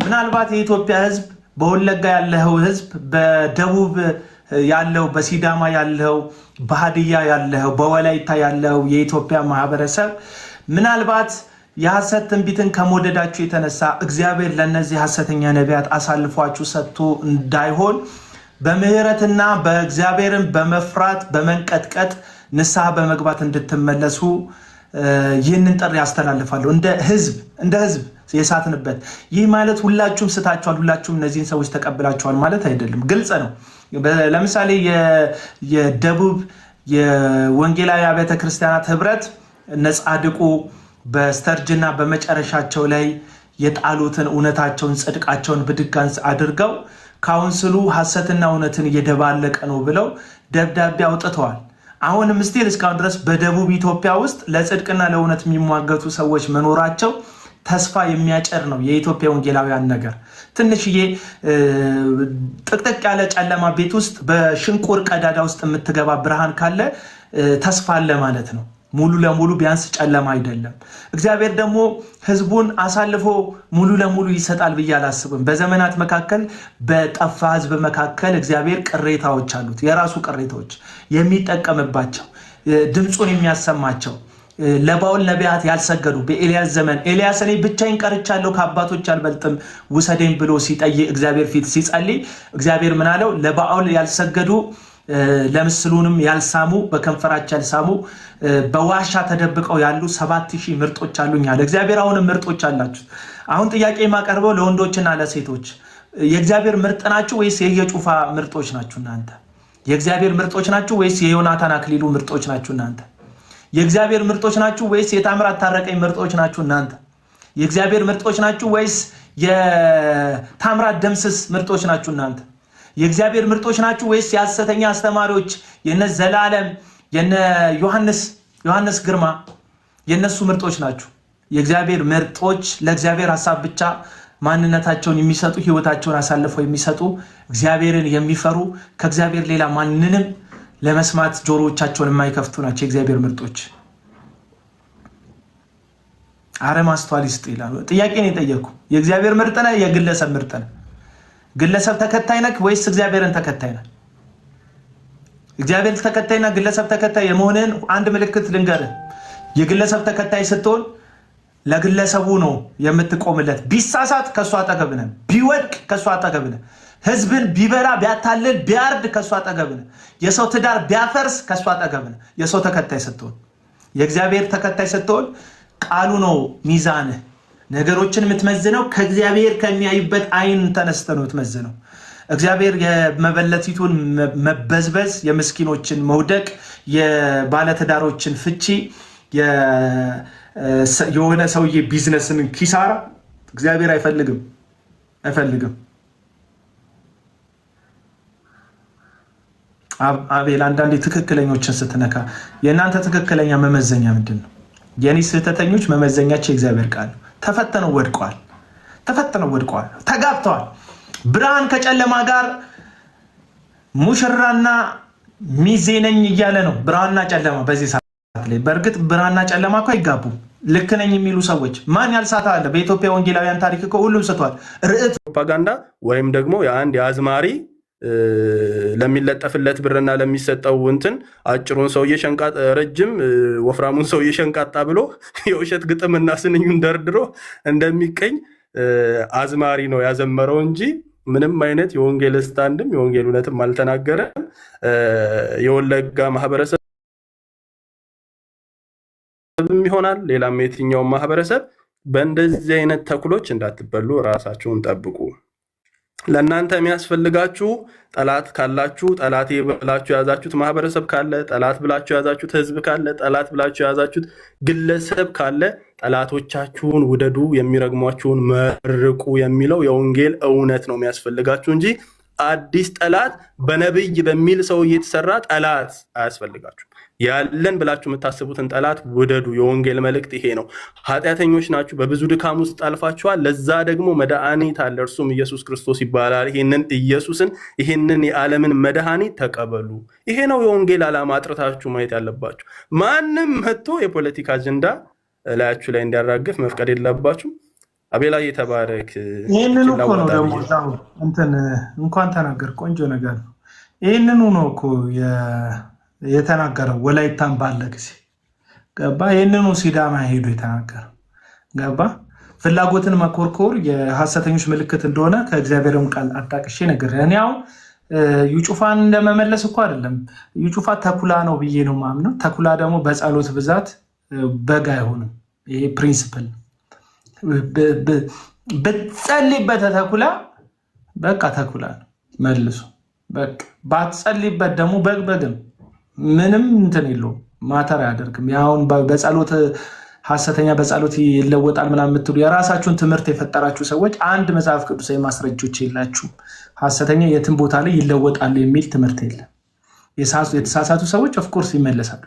S1: ምናልባት የኢትዮጵያ ሕዝብ በወለጋ ያለው ሕዝብ በደቡብ ያለው በሲዳማ ያለው በሃዲያ ያለው በወላይታ ያለው የኢትዮጵያ ማህበረሰብ ምናልባት የሐሰት ትንቢትን ከመወደዳችሁ የተነሳ እግዚአብሔር ለነዚህ ሐሰተኛ ነቢያት አሳልፏችሁ ሰጥቶ እንዳይሆን በምህረትና በእግዚአብሔርን በመፍራት በመንቀጥቀጥ ንስሐ በመግባት እንድትመለሱ ይህንን ጥሪ ያስተላልፋለሁ። እንደ ህዝብ የሳትንበት ይህ ማለት ሁላችሁም ስታችኋል፣ ሁላችሁም እነዚህን ሰዎች ተቀብላችኋል ማለት አይደለም። ግልጽ ነው። ለምሳሌ የደቡብ የወንጌላዊ አብያተ ክርስቲያናት ህብረት ነጻድቁ በስተርጅና በመጨረሻቸው ላይ የጣሉትን እውነታቸውን ጽድቃቸውን ብድጋን አድርገው ካውንስሉ ሐሰትና እውነትን እየደባለቀ ነው ብለው ደብዳቤ አውጥተዋል። አሁንም ስቲል እስካሁን ድረስ በደቡብ ኢትዮጵያ ውስጥ ለጽድቅና ለእውነት የሚሟገቱ ሰዎች መኖራቸው ተስፋ የሚያጨር ነው። የኢትዮጵያ ወንጌላውያን ነገር ትንሽዬ ጥቅጥቅ ያለ ጨለማ ቤት ውስጥ በሽንቁር ቀዳዳ ውስጥ የምትገባ ብርሃን ካለ ተስፋ አለ ማለት ነው። ሙሉ ለሙሉ ቢያንስ ጨለማ አይደለም። እግዚአብሔር ደግሞ ህዝቡን አሳልፎ ሙሉ ለሙሉ ይሰጣል ብዬ አላስብም። በዘመናት መካከል በጠፋ ህዝብ መካከል እግዚአብሔር ቅሬታዎች አሉት፣ የራሱ ቅሬታዎች የሚጠቀምባቸው ድምፁን የሚያሰማቸው ለባኦል ነቢያት ያልሰገዱ በኤልያስ ዘመን ኤልያስ እኔ ብቻዬን ቀርቻለሁ ከአባቶች አልበልጥም ውሰደኝ ብሎ ሲጠይቅ እግዚአብሔር ፊት ሲጸልይ እግዚአብሔር ምን አለው? ለባኦል ያልሰገዱ ለምስሉንም ያልሳሙ በከንፈራቸው ያልሳሙ በዋሻ ተደብቀው ያሉ 7000 ምርጦች አሉኝ አለ እግዚአብሔር። አሁንም ምርጦች አላችሁ። አሁን ጥያቄ የማቀርበው ለወንዶችና ለሴቶች የእግዚአብሔር ምርጥ ናችሁ ወይስ የየጩፋ ምርጦች ናችሁ እናንተ? የእግዚአብሔር ምርጦች ናችሁ ወይስ የዮናታን አክሊሉ ምርጦች ናችሁ እናንተ? የእግዚአብሔር ምርጦች ናችሁ ወይስ የታምራት ታረቀኝ ምርጦች ናችሁ እናንተ? የእግዚአብሔር ምርጦች ናችሁ ወይስ የታምራት ደምስስ ምርጦች ናችሁ እናንተ? የእግዚአብሔር ምርጦች ናችሁ ወይስ የሐሰተኛ አስተማሪዎች የነ ዘላለም የነ ዮሐንስ ግርማ የነሱ ምርጦች ናችሁ? የእግዚአብሔር ምርጦች ለእግዚአብሔር ሐሳብ ብቻ ማንነታቸውን የሚሰጡ ህይወታቸውን አሳልፈው የሚሰጡ እግዚአብሔርን የሚፈሩ ከእግዚአብሔር ሌላ ማንንም ለመስማት ጆሮዎቻቸውን የማይከፍቱ ናቸው የእግዚአብሔር ምርጦች። አረ ማስተዋል ይስጥ ይላሉ። ጥያቄ ነው የጠየኩ። የእግዚአብሔር ምርጥ ነህ? የግለሰብ ምርጥ ነህ? ግለሰብ ተከታይ ነህ ወይስ እግዚአብሔርን ተከታይ ነህ? እግዚአብሔር ተከታይና ግለሰብ ተከታይ የመሆንን አንድ ምልክት ልንገርህ። የግለሰብ ተከታይ ስትሆን ለግለሰቡ ነው የምትቆምለት። ቢሳሳት ከሱ አጠገብ ነህ፣ ቢወድቅ ከሱ አጠገብ ነህ። ህዝብን ቢበላ ቢያታልል ቢያርድ ከሱ አጠገብ ነህ። የሰው ትዳር ቢያፈርስ ከሱ አጠገብ ነህ። የሰው ተከታይ ስትሆን፣ የእግዚአብሔር ተከታይ ስትሆን ቃሉ ነው ሚዛንህ። ነገሮችን የምትመዝነው ከእግዚአብሔር ከሚያይበት አይን ተነስተ ነው የምትመዝነው። እግዚአብሔር የመበለቲቱን መበዝበዝ፣ የምስኪኖችን መውደቅ፣ የባለትዳሮችን ፍቺ፣ የሆነ ሰውዬ ቢዝነስን ኪሳራ እግዚአብሔር አይፈልግም። አቤል አንዳንዴ ትክክለኞችን ስትነካ የእናንተ ትክክለኛ መመዘኛ ምንድን ነው? የኔ ስህተተኞች መመዘኛቸው የእግዚአብሔር ቃል ነው። ተፈተነው ወድቀዋል፣ ተጋብተዋል። ብርሃን ከጨለማ ጋር ሙሽራና ሚዜ ነኝ እያለ ነው። ብርሃንና ጨለማ በዚህ ሰዓት ላይ በእርግጥ ብርሃንና ጨለማ እኮ አይጋቡም። ልክ ነኝ የሚሉ ሰዎች ማን ያልሳተ አለ? በኢትዮጵያ ወንጌላውያን ታሪክ እኮ ሁሉም ስቷል። ርዕት
S4: ፕሮፓጋንዳ ወይም ደግሞ የአንድ የአዝማሪ ለሚለጠፍለት ብርና ለሚሰጠው እንትን አጭሩን ሰውዬ ሸንቃጣ፣ ረጅም ወፍራሙን ሰውዬ ሸንቃጣ ብሎ የውሸት ግጥምና ስንኙን ደርድሮ እንደሚቀኝ አዝማሪ ነው ያዘመረው እንጂ ምንም አይነት የወንጌል ስታንድም የወንጌል እውነትም አልተናገረም። የወለጋ ማህበረሰብ ይሆናል ሌላም የትኛው ማህበረሰብ በእንደዚህ አይነት ተኩሎች እንዳትበሉ ራሳችሁን ጠብቁ። ለእናንተ የሚያስፈልጋችሁ ጠላት ካላችሁ፣ ጠላት ብላችሁ የያዛችሁት ማህበረሰብ ካለ፣ ጠላት ብላችሁ የያዛችሁት ህዝብ ካለ፣ ጠላት ብላችሁ የያዛችሁት ግለሰብ ካለ ጠላቶቻችሁን ውደዱ፣ የሚረግሟችሁን መርቁ የሚለው የወንጌል እውነት ነው የሚያስፈልጋችሁ እንጂ አዲስ ጠላት በነብይ በሚል ሰው እየተሰራ ጠላት አያስፈልጋችሁ። ያለን ብላችሁ የምታስቡትን ጠላት ውደዱ። የወንጌል መልእክት ይሄ ነው። ኃጢአተኞች ናችሁ፣ በብዙ ድካም ውስጥ አልፋችኋል። ለዛ ደግሞ መድኃኒት አለ፣ እርሱም ኢየሱስ ክርስቶስ ይባላል። ይሄንን ኢየሱስን ይሄንን የዓለምን መድኃኒት ተቀበሉ። ይሄ ነው የወንጌል ዓላማ። አጥርታችሁ ማየት ያለባችሁ። ማንም መጥቶ የፖለቲካ አጀንዳ ላያችሁ ላይ እንዲያራግፍ መፍቀድ የለባችሁ። አቤላ የተባረክ።
S1: ይህንኑ እኮ ነው ደግሞ እንኳን ተናገር፣ ቆንጆ ነገር ነው። ይህንኑ ነው እኮ የተናገረው ወላይታን ባለ ጊዜ ገባ። ይህንኑ ሲዳማ ሄዶ የተናገረው ገባ። ፍላጎትን መኮርኮር የሐሰተኞች ምልክት እንደሆነ ከእግዚአብሔርም ቃል አጣቅሼ ነገር እኔ አሁን ዩጩፋን እንደመመለስ እኮ አይደለም። ዩጩፋ ተኩላ ነው ብዬ ነው ማምነው። ተኩላ ደግሞ በጸሎት ብዛት በግ አይሆንም። ይሄ ፕሪንሲፕል ብትጸልይበት ተኩላ በቃ ተኩላ ነው መልሶ። በቃ ባትጸልይበት ደግሞ በግም ምንም እንትን የለውም፣ ማተር አያደርግም። ያሁን በጸሎት ሐሰተኛ በጸሎት ይለወጣል ምናምን የምትሉ የራሳችሁን ትምህርት የፈጠራችሁ ሰዎች አንድ መጽሐፍ ቅዱሳዊ ማስረጃዎች የላችሁም። ሐሰተኛ የትም ቦታ ላይ ይለወጣሉ የሚል ትምህርት የለም። የተሳሳቱ ሰዎች ኦፍኮርስ ይመለሳሉ።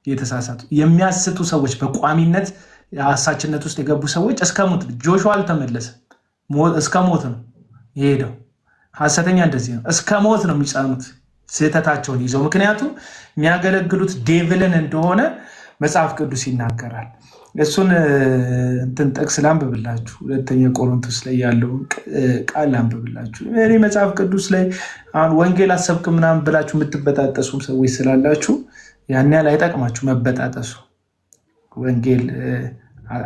S1: የተሳሳቱ የሚያስቱ ሰዎች በቋሚነት የሐሳችነት ውስጥ የገቡ ሰዎች እስከ ሞት ጆሹዋ አልተመለሰም። እስከ ሞት ነው የሄደው። ሐሰተኛ እንደዚህ ነው፣ እስከ ሞት ነው የሚጸኑት ስህተታቸውን ይዘው። ምክንያቱም የሚያገለግሉት ዴቭልን እንደሆነ መጽሐፍ ቅዱስ ይናገራል። እሱን ጥቅስ ላንብብላችሁ። ሁለተኛ ቆሮንቶስ ላይ ያለውን ቃል ላንብብላችሁ። እኔ መጽሐፍ ቅዱስ ላይ አሁን ወንጌል አሰብክ ምናምን ብላችሁ የምትበጣጠሱም ሰዎች ስላላችሁ ያን ያህል አይጠቅማችሁ መበጣጠሱ። ወንጌል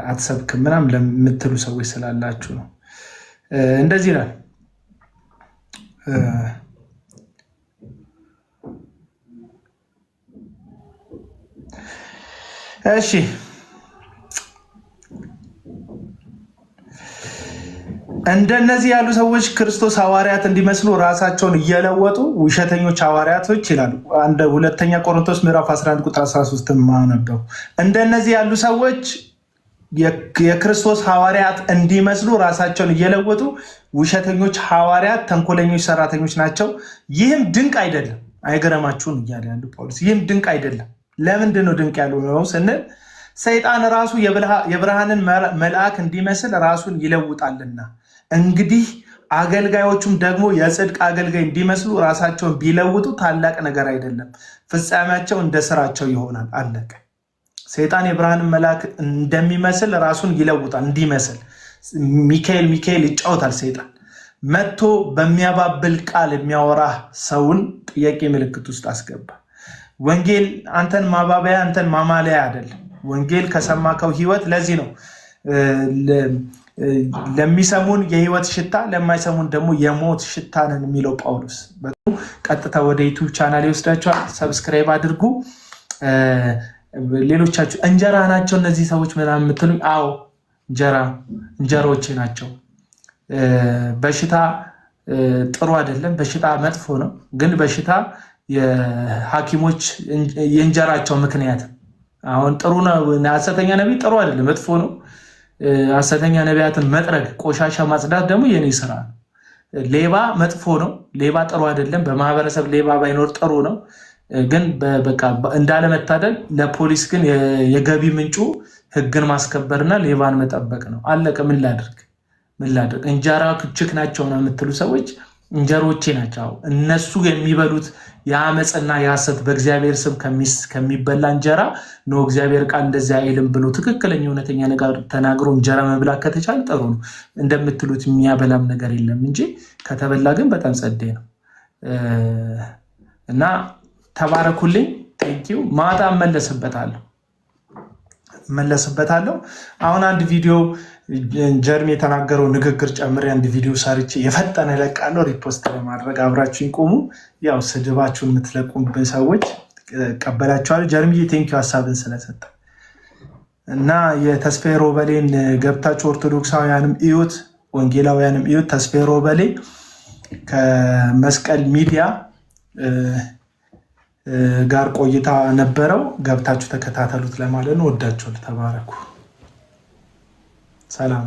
S1: አትሰብክም ምናምን ለምትሉ ሰዎች ስላላችሁ ነው። እንደዚህ ይላል። እሺ እንደነዚህ ያሉ ሰዎች ክርስቶስ ሐዋርያት እንዲመስሉ ራሳቸውን እየለወጡ ውሸተኞች ሐዋርያቶች ይላሉ። ሁለተኛ ቆሮንቶስ ምዕራፍ 11 ቁጥር 13 ማነበው። እንደነዚህ ያሉ ሰዎች የክርስቶስ ሐዋርያት እንዲመስሉ ራሳቸውን እየለወጡ ውሸተኞች ሐዋርያት፣ ተንኮለኞች ሰራተኞች ናቸው። ይህም ድንቅ አይደለም። አይገረማችሁም እያለ ያሉ ጳውሎስ። ይህም ድንቅ አይደለም። ለምንድን ነው ድንቅ ያለው ነው ስንል ሰይጣን ራሱ የብርሃንን መልአክ እንዲመስል ራሱን ይለውጣልና፣ እንግዲህ አገልጋዮቹም ደግሞ የጽድቅ አገልጋይ እንዲመስሉ ራሳቸውን ቢለውጡ ታላቅ ነገር አይደለም፣ ፍጻሜያቸው እንደ ስራቸው ይሆናል። አለቀ። ሰይጣን የብርሃንን መልአክ እንደሚመስል ራሱን ይለውጣል እንዲመስል። ሚካኤል ይጫወታል። ሰይጣን መጥቶ በሚያባብል ቃል የሚያወራ ሰውን ጥያቄ ምልክት ውስጥ አስገባ። ወንጌል አንተን ማባበያ አንተን ማማለያ አይደለም። ወንጌል ከሰማከው ህይወት። ለዚህ ነው ለሚሰሙን የህይወት ሽታ ለማይሰሙን ደግሞ የሞት ሽታ ነን የሚለው ጳውሎስ። ቀጥታ ወደ ዩቲዩብ ቻናል ይወስዳቸዋል። ሰብስክራይብ አድርጉ። ሌሎቻችሁ እንጀራ ናቸው እነዚህ ሰዎች ምናምን የምትሉኝ፣ አዎ እንጀራዎቼ ናቸው። በሽታ ጥሩ አይደለም፣ በሽታ መጥፎ ነው። ግን በሽታ የሐኪሞች የእንጀራቸው ምክንያት አሁን ጥሩ ነው። ሐሰተኛ ነቢይ ጥሩ አይደለም፣ መጥፎ ነው። ሐሰተኛ ነቢያትን መጥረግ፣ ቆሻሻ ማጽዳት ደግሞ የኔ ስራ ነው። ሌባ መጥፎ ነው፣ ሌባ ጥሩ አይደለም። በማህበረሰብ ሌባ ባይኖር ጥሩ ነው። ግን በቃ እንዳለመታደል ለፖሊስ ግን የገቢ ምንጩ ህግን ማስከበርና ሌባን መጠበቅ ነው። አለቀ። ምን ላድርግ? እንጀራ ክችክ ናቸው ነው የምትሉ ሰዎች እንጀሮቼ ናቸው። እነሱ የሚበሉት የአመፅና የሐሰት በእግዚአብሔር ስም ከሚበላ እንጀራ ነው። እግዚአብሔር ቃል እንደዚያ አይልም ብሎ ትክክለኛ እውነተኛ ነገር ተናግሮ እንጀራ መብላት ከተቻለ ጥሩ ነው። እንደምትሉት የሚያበላም ነገር የለም እንጂ ከተበላ ግን በጣም ጸዴ ነው። እና ተባረኩልኝ። ቴንኪው። ማታ እመለስበታለሁ። አሁን አንድ ቪዲዮ ጀርሚ የተናገረው ንግግር ጨምሬ አንድ ቪዲዮ ሰርቼ የፈጠነ እለቃለሁ። ሪፖስት ለማድረግ አብራችሁኝ ቆሙ። ያው ስድባችሁን የምትለቁብን ሰዎች ቀበላችኋለሁ። ጀርሚ ቴንኪው ሀሳብን ስለሰጠ እና የተስፋዬ ሮበሌን ገብታችሁ ኦርቶዶክሳውያንም እዩት፣ ወንጌላውያንም እዩት። ተስፋዬ ሮበሌ ከመስቀል ሚዲያ ጋር ቆይታ ነበረው። ገብታችሁ ተከታተሉት ለማለት ነው። ወዳችኋል። ተባረኩ። ሰላም